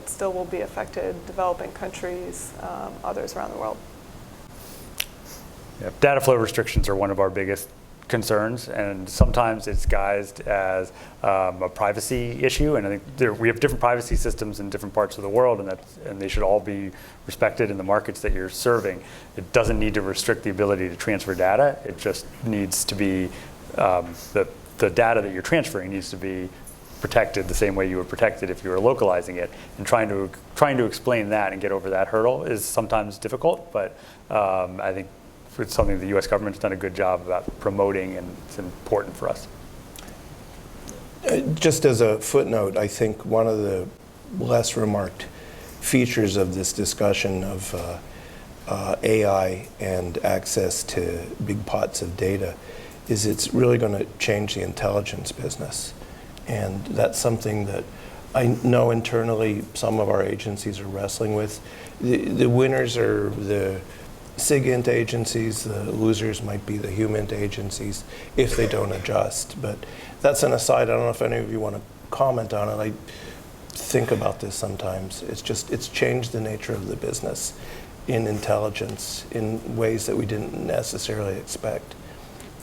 still will be affected, developing countries, others around the world. Yeah, data flow restrictions are one of our biggest concerns, and sometimes it's guised as a privacy issue. And I think we have different privacy systems in different parts of the world, and they should all be respected in the markets that you're serving. It doesn't need to restrict the ability to transfer data. It just needs to be the data that you're transferring needs to be protected the same way you would protect it if you were localizing it. And trying to explain that and get over that hurdle is sometimes difficult, but I think it's something the U.S. government's done a good job about promoting, and it's important for us. Just as a footnote, I think one of the less remarked features of this discussion of AI and access to big pots of data is it's really going to change the intelligence business. And that's something that I know internally some of our agencies are wrestling with. The winners are the SIGINT agencies, the losers might be the HUMINT agencies if they don't adjust. But that's an aside. I don't know if any of you want to comment on it. I think about this sometimes. It's changed the nature of the business in intelligence in ways that we didn't necessarily expect.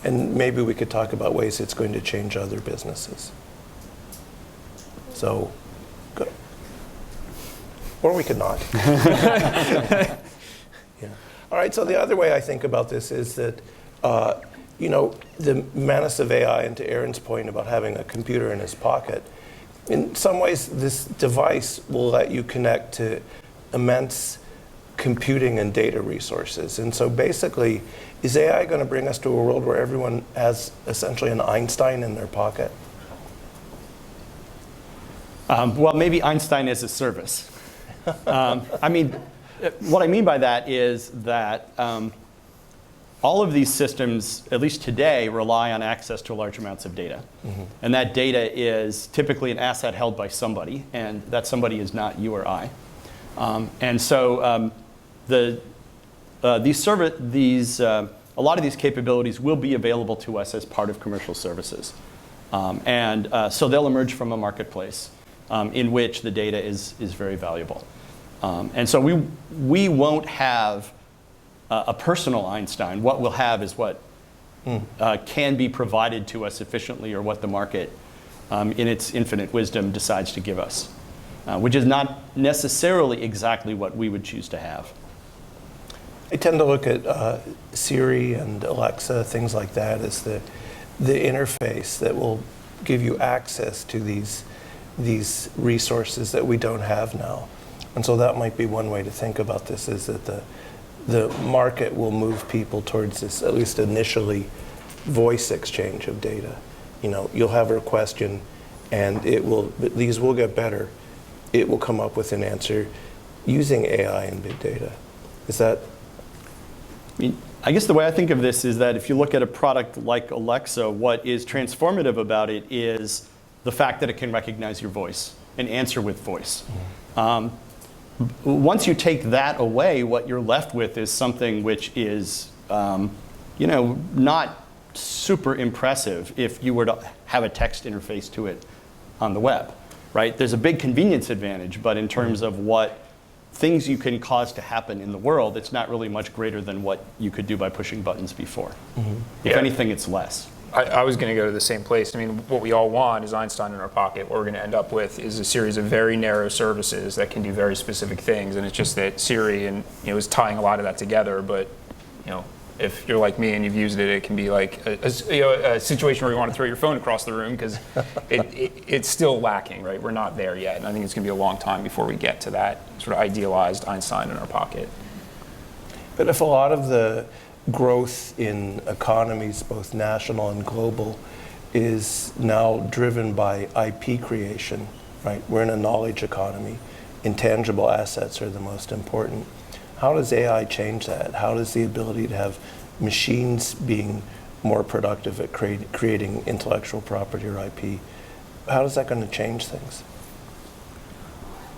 And maybe we could talk about ways it's going to change other businesses. So, good. Or we could not. Yeah. All right, so the other way I think about this is that, the menace of AI, and to Aaron's point about having a computer in his pocket, in some ways this device will let you connect to immense computing and data resources. And so basically, is AI going to bring us to a world where everyone has essentially an Einstein in their pocket? Well, maybe Einstein as a service. What I mean by that is that all of these systems, at least today, rely on access to large amounts of data. Mm-hmm. And that data is typically an asset held by somebody, and that somebody is not you or I. A lot of these capabilities will be available to us as part of commercial services. So they'll emerge from a marketplace in which the data is very valuable. And so we won't have a personal Einstein. What we'll have is what can be provided to us efficiently, or what the market, in its infinite wisdom, decides to give us, which is not necessarily exactly what we would choose to have. I tend to look at Siri and Alexa, things like that, as the interface that will give you access to these resources that we don't have now. And so that might be one way to think about this, is that the market will move people towards this, at least initially, voice exchange of data. You'll have a question, and these will get better. It will come up with an answer using AI and big data. Is that? I guess the way I think of this is that if you look at a product like Alexa, what is transformative about it is the fact that it can recognize your voice and answer with voice. Mm-hmm. Once you take that away, what you're left with is something which is, not super impressive if you were to have a text interface to it on the web, right? There's a big convenience advantage, but in terms of what things you can cause to happen in the world, it's not really much greater than what you could do by pushing buttons before. Mm-hmm. If anything, it's less. I was going to go to the same place. What we all want is Einstein in our pocket. What we're going to end up with is a series of very narrow services that can do very specific things. And it's just that Siri is tying a lot of that together. But if you're like me and you've used it, it can be like a situation where you want to throw your phone across the room because it's still lacking, right? We're not there yet. And I think it's going to be a long time before we get to that sort of idealized Einstein in our pocket. But if a lot of the growth in economies, both national and global, is now driven by IP creation, right? We're in a knowledge economy. Intangible assets are the most important. How does AI change that? How does the ability to have machines being more productive at creating intellectual property or IP, how is that going to change things?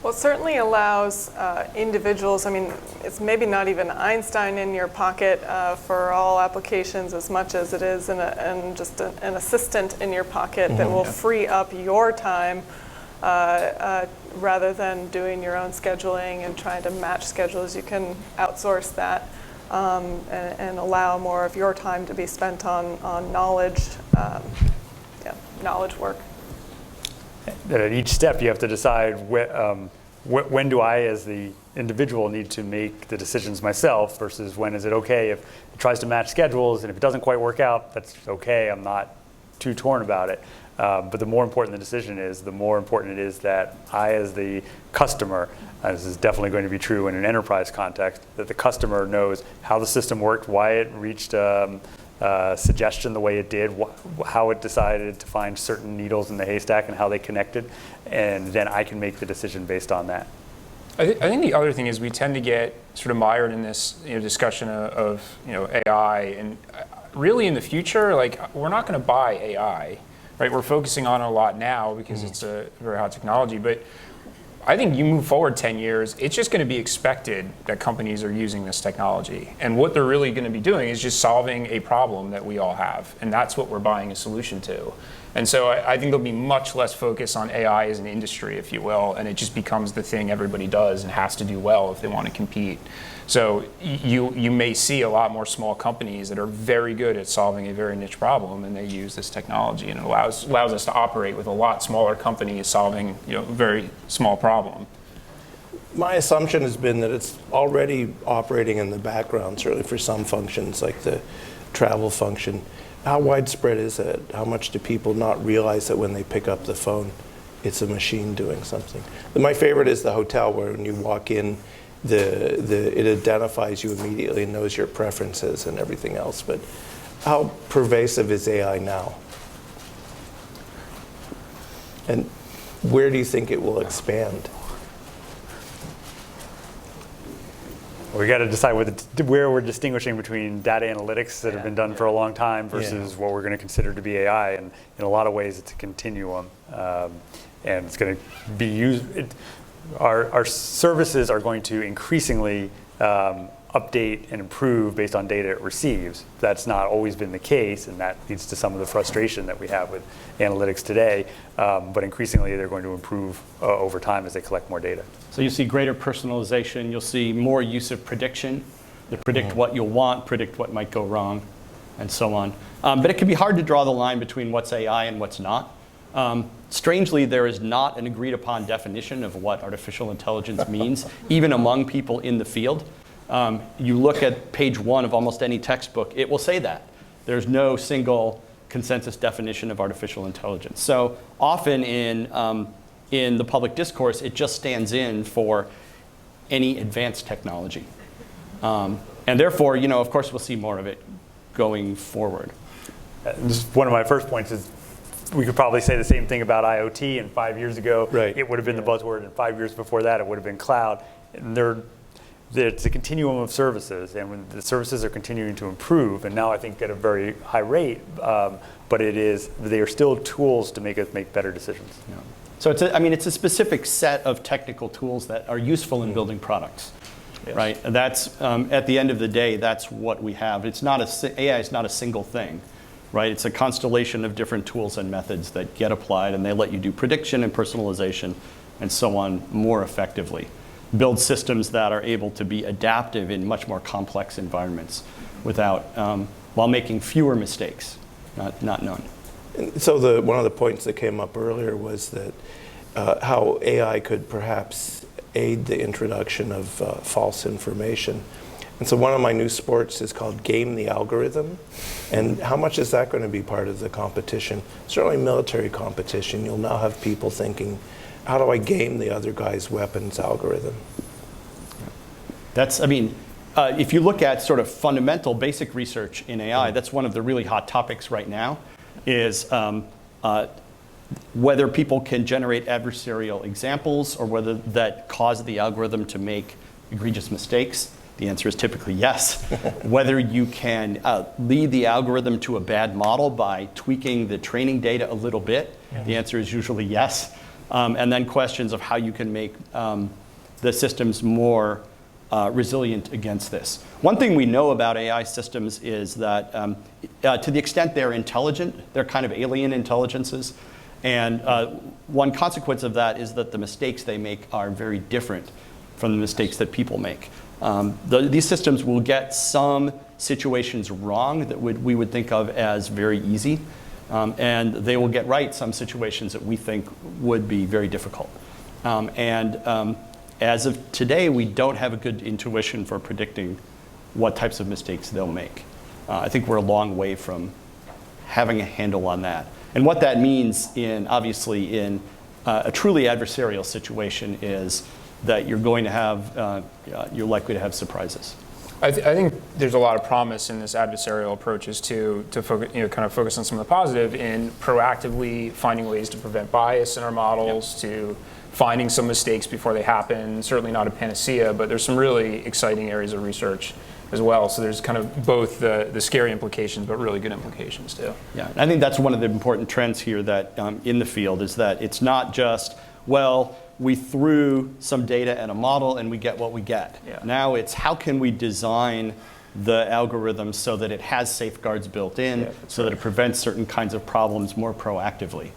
Well, it certainly allows individuals, I mean, it's maybe not even Einstein in your pocket for all applications as much as it is just an assistant in your pocket that will free up your time rather than doing your own scheduling and trying to match schedules. You can outsource that and allow more of your time to be spent on knowledge, knowledge work. At each step, you have to decide when do I, as the individual, need to make the decisions myself versus when is it okay if it tries to match schedules, and if it doesn't quite work out, that's okay. I'm not too torn about it. But the more important the decision is, the more important it is that I, as the customer, and this is definitely going to be true in an enterprise context, that the customer knows how the system worked, why it reached suggestion the way it did, how it decided to find certain needles in the haystack and how they connected, and then I can make the decision based on that. I think the other thing is we tend to get sort of mired in this discussion of AI, and really in the future, like, we're not going to buy AI, right? We're focusing on it a lot now because it's a very hot technology, but I think you move forward 10 years, it's just going to be expected that companies are using this technology. And what they're really going to be doing is just solving a problem that we all have. And that's what we're buying a solution to. And so I think there'll be much less focus on AI as an industry, if you will, and it just becomes the thing everybody does and has to do well if they want to compete. So you may see a lot more small companies that are very good at solving a very niche problem, and they use this technology, and it allows us to operate with a lot smaller companies solving a very small problem. My assumption has been that it's already operating in the background, certainly for some functions like the travel function. How widespread is it? How much do people not realize that when they pick up the phone, it's a machine doing something? My favorite is the hotel, where when you walk in, it identifies you immediately and knows your preferences and everything else. But how pervasive is AI now? And where do you think it will expand? We got to decide where we're distinguishing between data analytics that have been done for a long time versus what we're going to consider to be AI. And in a lot of ways, it's a continuum, and it's going to be used. Our services are going to increasingly update and improve based on data it receives. That's not always been the case, and that leads to some of the frustration that we have with analytics today. But increasingly, they're going to improve over time as they collect more data. So you'll see greater personalization. You'll see more use of prediction to predict what you'll want, predict what might go wrong, and so on. But it can be hard to draw the line between what's AI and what's not. Strangely, there is not an agreed upon definition of what artificial intelligence means, even among people in the field. You look at page 1 of almost any textbook, it will say that. There's no single consensus definition of artificial intelligence. So often in the public discourse, it just stands in for any advanced technology. And therefore, of course, we'll see more of it going forward. One of my first points is we could probably say the same thing about IoT, and 5 years ago, it would have been the buzzword, and 5 years before that, it would have been cloud. And it's a continuum of services, and when the services are continuing to improve, and now I think at a very high rate, but they are still tools to make us make better decisions. Yeah. So it's a specific set of technical tools that are useful in building products, right? And that's at the end of the day, that's what we have. AI is not a single thing, right? It's a constellation of different tools and methods that get applied, and they let you do prediction and personalization and so on more effectively. Build systems that are able to be adaptive in much more complex environments while making fewer mistakes, not none. So one of the points that came up earlier was that how AI could perhaps aid the introduction of false information. And so one of my new sports is called Game the Algorithm. And how much is that going to be part of the competition? Certainly military competition. You'll now have people thinking, how do I game the other guy's weapons algorithm? If you look at sort of fundamental basic research in AI, that's one of the really hot topics right now, is whether people can generate adversarial examples or whether that cause the algorithm to make egregious mistakes. The answer is typically yes. Whether you can lead the algorithm to a bad model by tweaking the training data a little bit, the answer is usually yes. and then questions of how you can make the systems more resilient against this. One thing we know about AI systems is that to the extent they're intelligent, they're kind of alien intelligences. And one consequence of that is that the mistakes they make are very different from the mistakes that people make. These systems will get some situations wrong that we would think of as very easy. And they will get right some situations that we think would be very difficult. As of today, we don't have a good intuition for predicting what types of mistakes they'll make. I think we're a long way from having a handle on that. And what that means obviously in a truly adversarial situation is that you're going to have, you're likely to have surprises. I think there's a lot of promise in this adversarial approaches to focus, kind of focus on some of the positive in proactively finding ways to prevent bias in our models, to finding some mistakes before they happen. Certainly not a panacea, but there's some really exciting areas of research as well. So there's kind of both the scary implications, but really good implications too. Yeah, I think that's one of the important trends here that in the field is that it's not just, well, we threw some data at a model and we get what we get. Yeah. Now it's how can we design the algorithm so that it has safeguards built in, so that it prevents certain kinds of problems more proactively.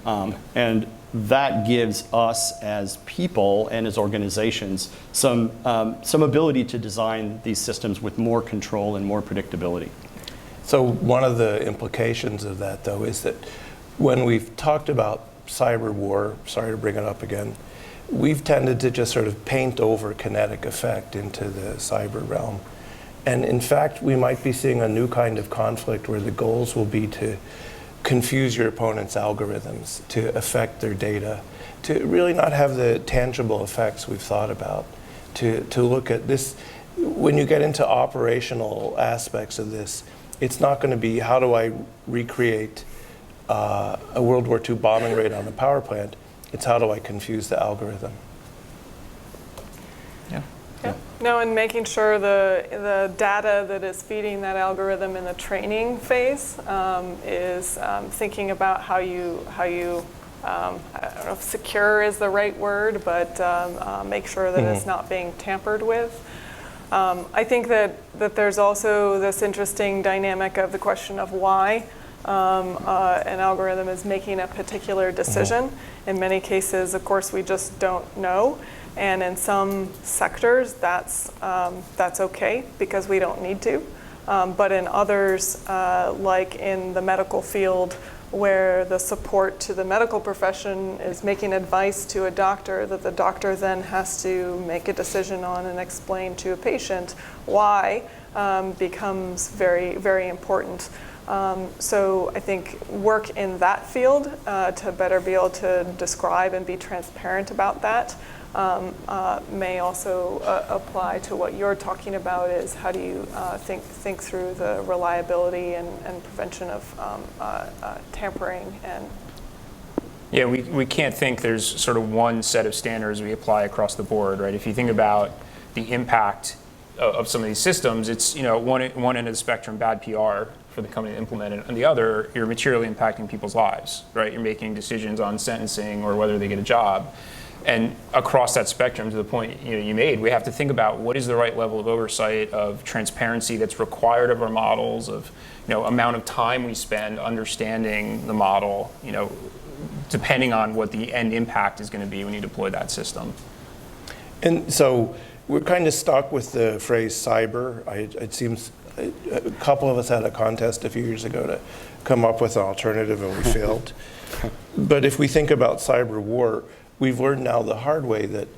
And that gives us as people and as organizations some ability to design these systems with more control and more predictability. So one of the implications of that, though, is that when we've talked about cyber war, sorry to bring it up again, we've tended to just sort of paint over kinetic effect into the cyber realm. And in fact, we might be seeing a new kind of conflict where the goals will be to confuse your opponent's algorithms, to affect their data, to really not have the tangible effects we've thought about, to look at this. When you get into operational aspects of this, it's not going to be how do I recreate a World War II bombing raid on a power plant. It's how do I confuse the algorithm. Yeah. No, and making sure the data that is feeding that algorithm in the training phase is thinking about how you I don't know if secure is the right word, but make sure that it's not being tampered with. I think that there's also this interesting dynamic of the question of why an algorithm is making a particular decision. In many cases, of course, we just don't know. And in some sectors, that's okay because we don't need to. But in others, like in the medical field, where the support to the medical profession is making advice to a doctor that the doctor then has to make a decision on and explain to a patient why, becomes very, very important. So I think work in that field to better be able to describe and be transparent about that may also apply to what you're talking about, is how do you think through the reliability and prevention of tampering. And yeah, we can't think there's sort of one set of standards we apply across the board, right? If you think about the impact of some of these systems, it's one end of the spectrum, bad PR for the company to implement it, and the other, you're materially impacting people's lives, right? You're making decisions on sentencing or whether they get a job. And across that spectrum, to the point you made, we have to think about what is the right level of oversight, of transparency that's required of our models, of amount of time we spend understanding the model, depending on what the end impact is going to be when you deploy that system. And so we're kind of stuck with the phrase cyber. It seems a couple of us had a contest a few years ago to come up with an alternative, and we failed. But if we think about cyber war, we've learned now the hard way that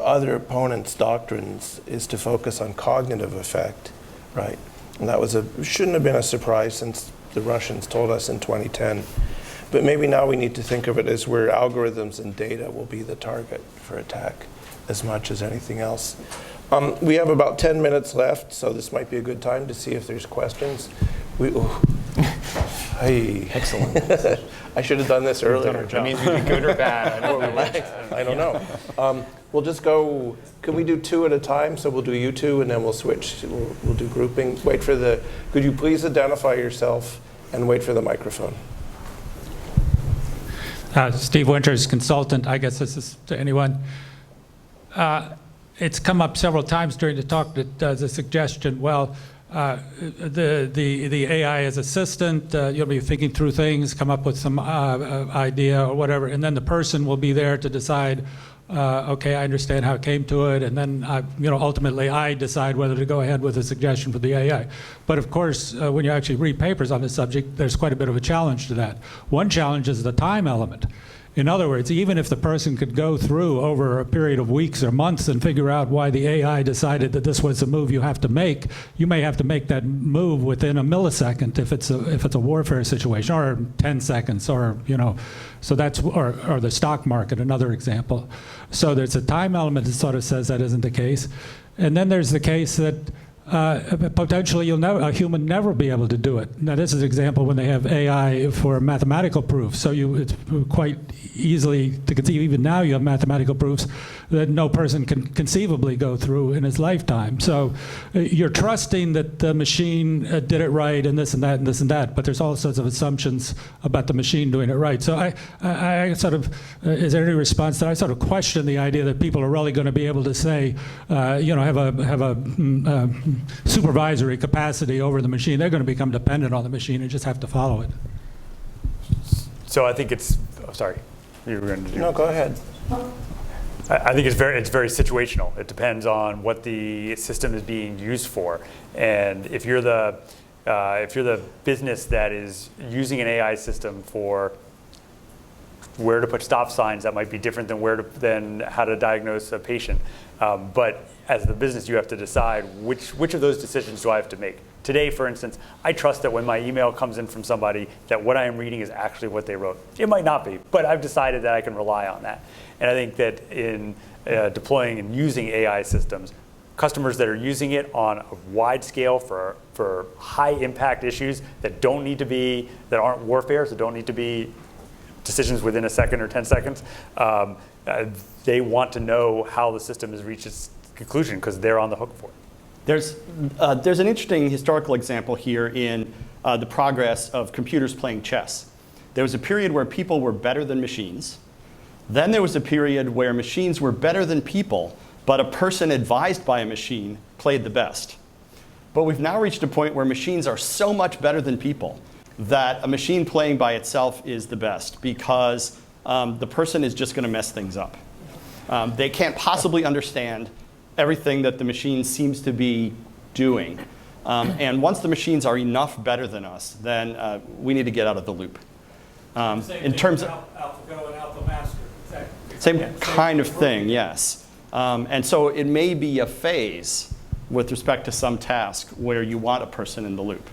other opponents' doctrines is to focus on cognitive effect, right? And that shouldn't have been a surprise since the Russians told us in 2010. But maybe now we need to think of it as where algorithms and data will be the target for attack as much as anything else. We have about 10 minutes left, so this might be a good time to see if there's questions. Hey. Excellent. I should have done this earlier. That means we did good or bad. I don't know. We'll just go, can we do two at a time? So we'll do you two and then we'll switch. We'll do grouping. Could you please identify yourself and wait for the microphone? Steve Winters, consultant. I guess this is to anyone. It's come up several times during the talk that there's a suggestion, well, the AI as assistant, you'll be thinking through things, come up with some idea or whatever, and then the person will be there to decide, okay, I understand how it came to it, and then ultimately I decide whether to go ahead with a suggestion for the AI. But of course, when you actually read papers on this subject, there's quite a bit of a challenge to that. One challenge is the time element. In other words, even if the person could go through over a period of weeks or months and figure out why the AI decided that this was the move you have to make, you may have to make that move within a millisecond if it's a warfare situation, or 10 seconds, or so that's or the stock market, another example. So there's a time element that sort of says that isn't the case, and then there's the case that potentially a human never be able to do it. Now this is an example when they have AI for mathematical proofs. So it's quite easily to conceive, even now you have mathematical proofs that no person can conceivably go through in his lifetime. So you're trusting that the machine did it right and this and that and this and that, but there's all sorts of assumptions about the machine doing it right. So I sort of, is there any response to that? I sort of question the idea that people are really going to be able to say, have a supervisory capacity over the machine. They're going to become dependent on the machine and just have to follow it. So I think it's, sorry, you were going to do. No, go ahead. I think it's very situational. It depends on what the system is being used for. And if you're the business that is using an AI system for where to put stop signs, that might be different than how to diagnose a patient. But as the business, you have to decide which of those decisions do I have to make. Today, for instance, I trust that when my email comes in from somebody, that what I am reading is actually what they wrote. It might not be, but I've decided that I can rely on that. And I think that in deploying and using AI systems, customers that are using it on a wide scale for high impact issues that aren't warfare, so don't need to be decisions within a second or 10 seconds, they want to know how the system has reached its conclusion because they're on the hook for it. There's an interesting historical example here in the progress of computers playing chess. There was a period where people were better than machines. Then there was a period where machines were better than people, but a person advised by a machine played the best. But we've now reached a point where machines are so much better than people that a machine playing by itself is the best because the person is just going to mess things up. They can't possibly understand everything that the machine seems to be doing. And once the machines are enough better than us, then we need to get out of the loop. In terms of AlphaGo and AlphaMaster. same kind of thing, yes. And so it may be a phase with respect to some task where you want a person in the loop.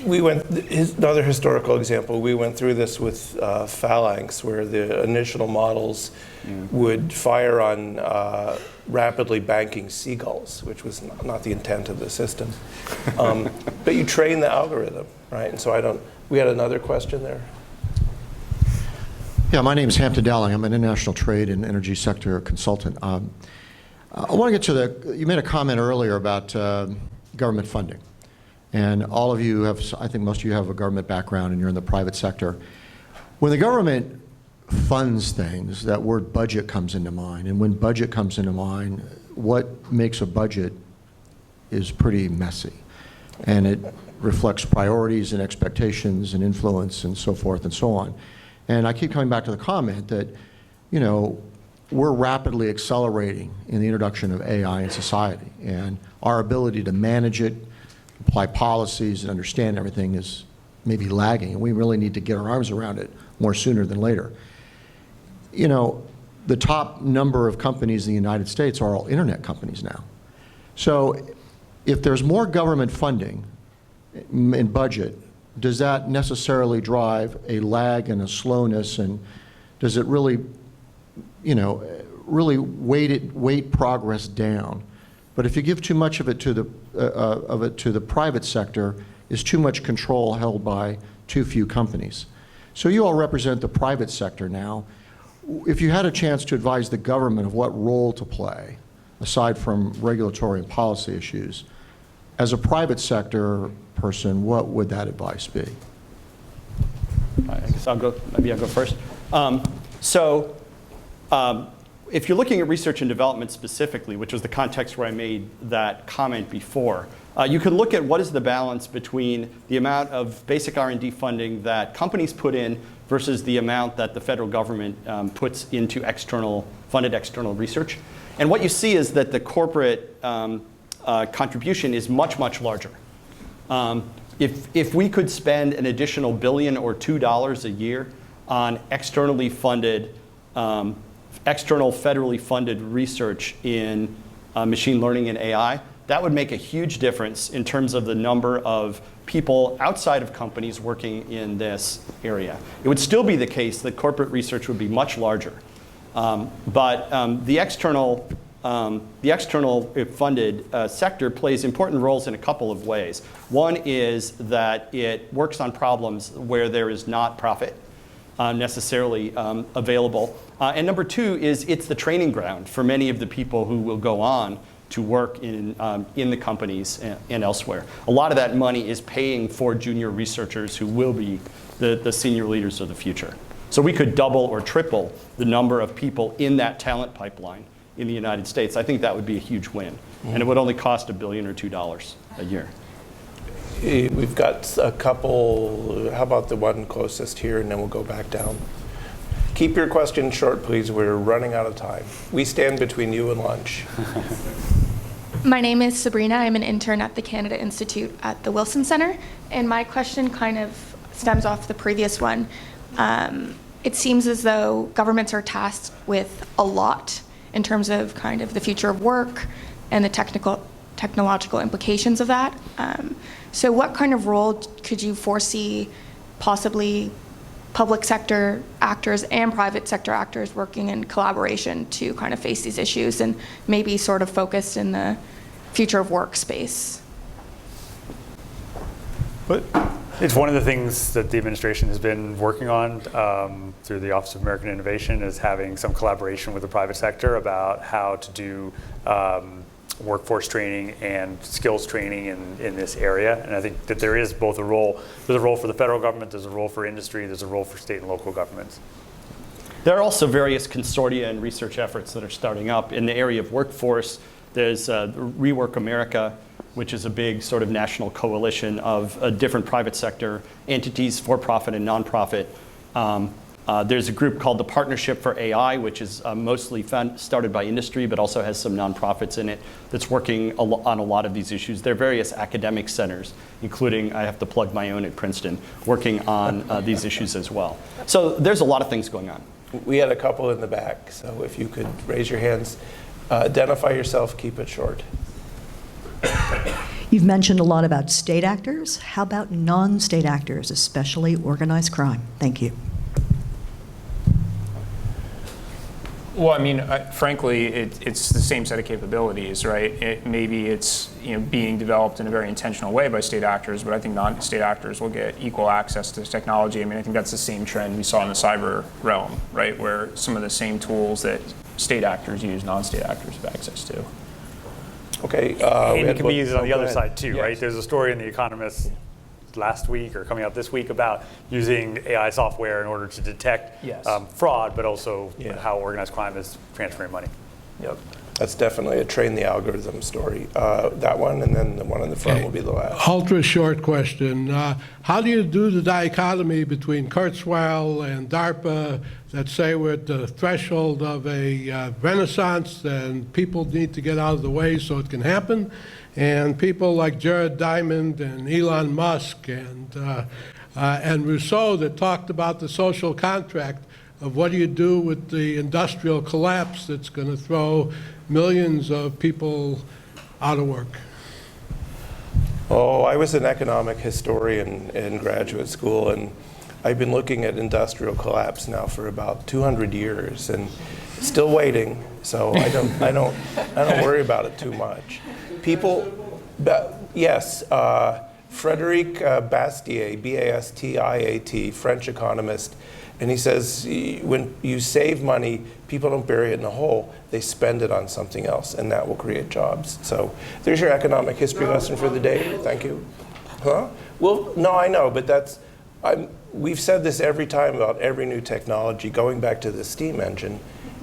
Another historical example, we went through this with phalanx, where the initial models would fire on rapidly banking seagulls, which was not the intent of the system. But you train the algorithm, right? And so we had another question there. Yeah, my name is Hampton Dowling. I'm an international trade and energy sector consultant. I want to get to you made a comment earlier about government funding. And all of you have, I think most of you have a government background and you're in the private sector. When the government funds things, that word budget comes into mind. And when budget comes into mind, what makes a budget is pretty messy. And it reflects priorities and expectations and influence and so forth and so on. And I keep coming back to the comment that, we're rapidly accelerating in the introduction of AI in society. And our ability to manage it, apply policies, and understand everything is maybe lagging. And we really need to get our arms around it more sooner than later. The top number of companies in the United States are all internet companies now. So if there's more government funding in budget, does that necessarily drive a lag and a slowness, and does it really, really weight progress down? But if you give too much of it to the private sector, is too much control held by too few companies. So you all represent the private sector now. If you had a chance to advise the government of what role to play, aside from regulatory and policy issues, as a private sector person, what would that advice be? I guess maybe I'll go first. If you're looking at research and development specifically, which was the context where I made that comment before, you could look at what is the balance between the amount of basic R&D funding that companies put in versus the amount that the federal government puts into funded external research. And what you see is that the corporate contribution is much, much larger. If we could spend an additional $1 billion or $2 a year on external federally funded research in machine learning and AI, that would make a huge difference in terms of the number of people outside of companies working in this area. It would still be the case that corporate research would be much larger. But the external funded sector plays important roles in a couple of ways. One is that it works on problems where there is not profit necessarily available. And number two is it's the training ground for many of the people who will go on to work in the companies and elsewhere. A lot of that money is paying for junior researchers who will be the senior leaders of the future. So we could double or triple the number of people in that talent pipeline in the United States. I think that would be a huge win. And it would only cost $1 billion or $2 a year. We've got a couple, how about the one closest here, and then we'll go back down. Keep your questions short, please. We're running out of time. We stand between you and lunch. My name is Sabrina. I'm an intern at the Canada Institute at the Wilson Center. And my question kind of stems off the previous one. It seems as though governments are tasked with a lot in terms of kind of the future of work and the technological implications of that. So what kind of role could you foresee possibly public sector actors and private sector actors working in collaboration to kind of face these issues and maybe sort of focused in the future of work space? But it's one of the things that the administration has been working on through the Office of American Innovation, is having some collaboration with the private sector about how to do workforce training and skills training in this area. And I think that there is both there's a role for the federal government, there's a role for industry, there's a role for state and local governments. There are also various consortia and research efforts that are starting up. In the area of workforce, there's Rework America, which is a big sort of national coalition of different private sector entities, for-profit and nonprofit. There's a group called the Partnership for AI, which is mostly started by industry, but also has some nonprofits in it that's working on a lot of these issues. There are various academic centers, including, I have to plug my own at Princeton, working on these issues as well. So there's a lot of things going on. We had a couple in the back, so if you could raise your hands, identify yourself, keep it short. You've mentioned a lot about state actors. How about non-state actors, especially organized crime? Thank you. Well, I mean, frankly, it's the same set of capabilities, right? Maybe it's being developed in a very intentional way by state actors, but I think non-state actors will get equal access to this technology. I mean, I think that's the same trend we saw in the cyber realm, right? Where some of the same tools that state actors use, non-state actors have access to. Okay. And it can be used on the other side too, Yes. right? There's a story in The Economist last week or coming out this week about using AI software in order to detect fraud, but also how organized crime is transferring money. Yep. That's definitely a train the algorithm story. That one, and then the one in the front will be the last. Ultra short question. How do you do the dichotomy between Kurzweil and DARPA that say we're at the threshold of a renaissance and people need to get out of the way so it can happen, and people like Jared Diamond and Elon Musk and Rousseau that talked about the social contract of what do you do with the industrial collapse that's going to throw millions of people out of work? Oh, I was an economic historian in graduate school, and I've been looking at industrial collapse now for about 200 years, and still waiting. So I don't worry about it too much. People, yes, Frédéric Bastiat, B-A-S-T-I-A-T, French economist, and he says when you save money, people don't bury it in a hole, they spend it on something else, and that will create jobs. So there's your economic history lesson for the day. Thank you. Huh? Well, no, I know, but we've said this every time about every new technology, going back to the steam engine,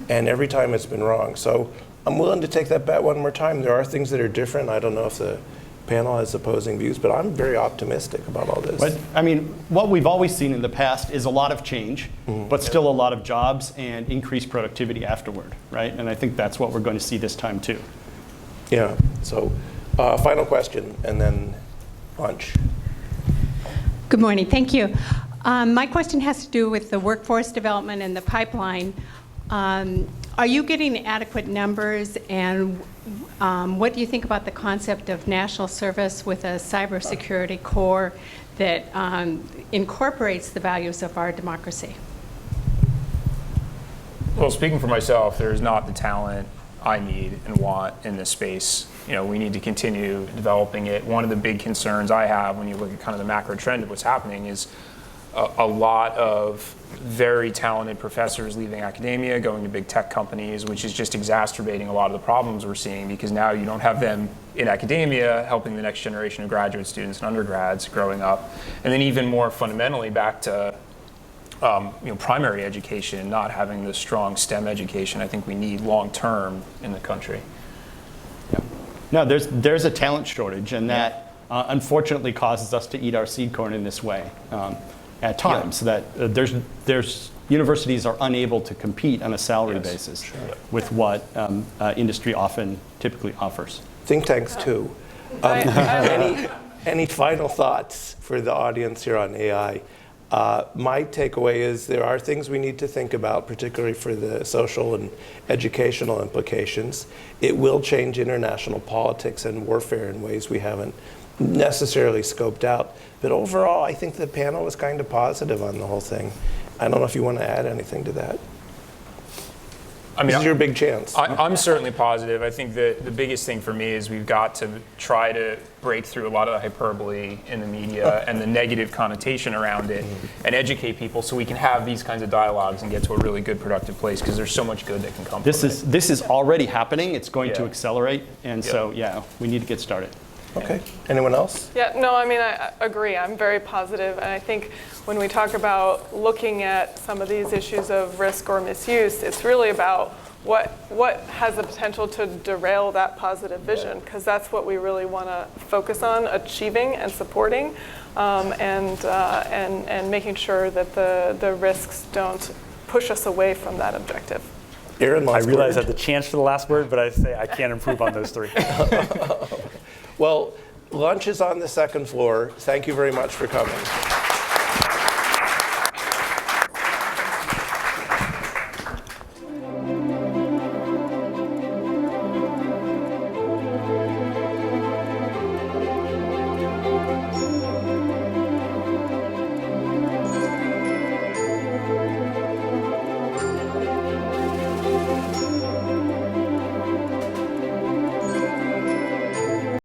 and every time it's been wrong. So I'm willing to take that bet one more time. There are things that are different. I don't know if the panel has opposing views, but I'm very optimistic about all this. But, I mean, what we've always seen in the past is a lot of change, but still a lot of jobs and increased productivity afterward, right? And I think that's what we're going to see this time too. Yeah, so final question, and then lunch. Good morning, thank you. My question has to do with the workforce development and the pipeline. Are you getting adequate numbers, and what do you think about the concept of national service with a cybersecurity core that incorporates the values of our democracy? Well, speaking for myself, there's not the talent I need and want in this space. You know, we need to continue developing it. One of the big concerns I have when you look at kind of the macro trend of what's happening is a lot of very talented professors leaving academia, going to big tech companies, which is just exacerbating a lot of the problems we're seeing, because now you don't have them in academia helping the next generation of graduate students and undergrads growing up. And then even more fundamentally, back to primary education, not having the strong STEM education I think we need long term in the country. Yeah. No, there's a talent shortage, and that unfortunately causes us to eat our seed corn in this way. At times, that there's universities are unable to compete on a salary basis with what industry often typically offers. Think tanks too. Any final thoughts for the audience here on AI? My takeaway is there are things we need to think about, particularly for the social and educational implications. It will change international politics and warfare in ways we haven't necessarily scoped out. But overall, I think the panel was kind of positive on the whole thing. I don't know if you want to add anything to that. I mean, this is your big chance. I'm certainly positive. I think that the biggest thing for me is we've got to try to break through a lot of the hyperbole in the media and the negative connotation around it and educate people so we can have these kinds of dialogues and get to a really good, productive place, because there's so much good that can come from it. This is already happening. It's going to accelerate. And so, yeah, we need to get started. Okay. Anyone else? Yeah, no, I mean, I agree. I'm very positive. And I think when we talk about looking at some of these issues of risk or misuse, it's really about what has the potential to derail that positive vision, because that's what we really want to focus on achieving and supporting, and making sure that the risks don't push us away from that objective. Aaron, I realize I have the chance for the last word, but I say I can't improve on those three. Well, lunch is on the second floor. Thank you very much for coming.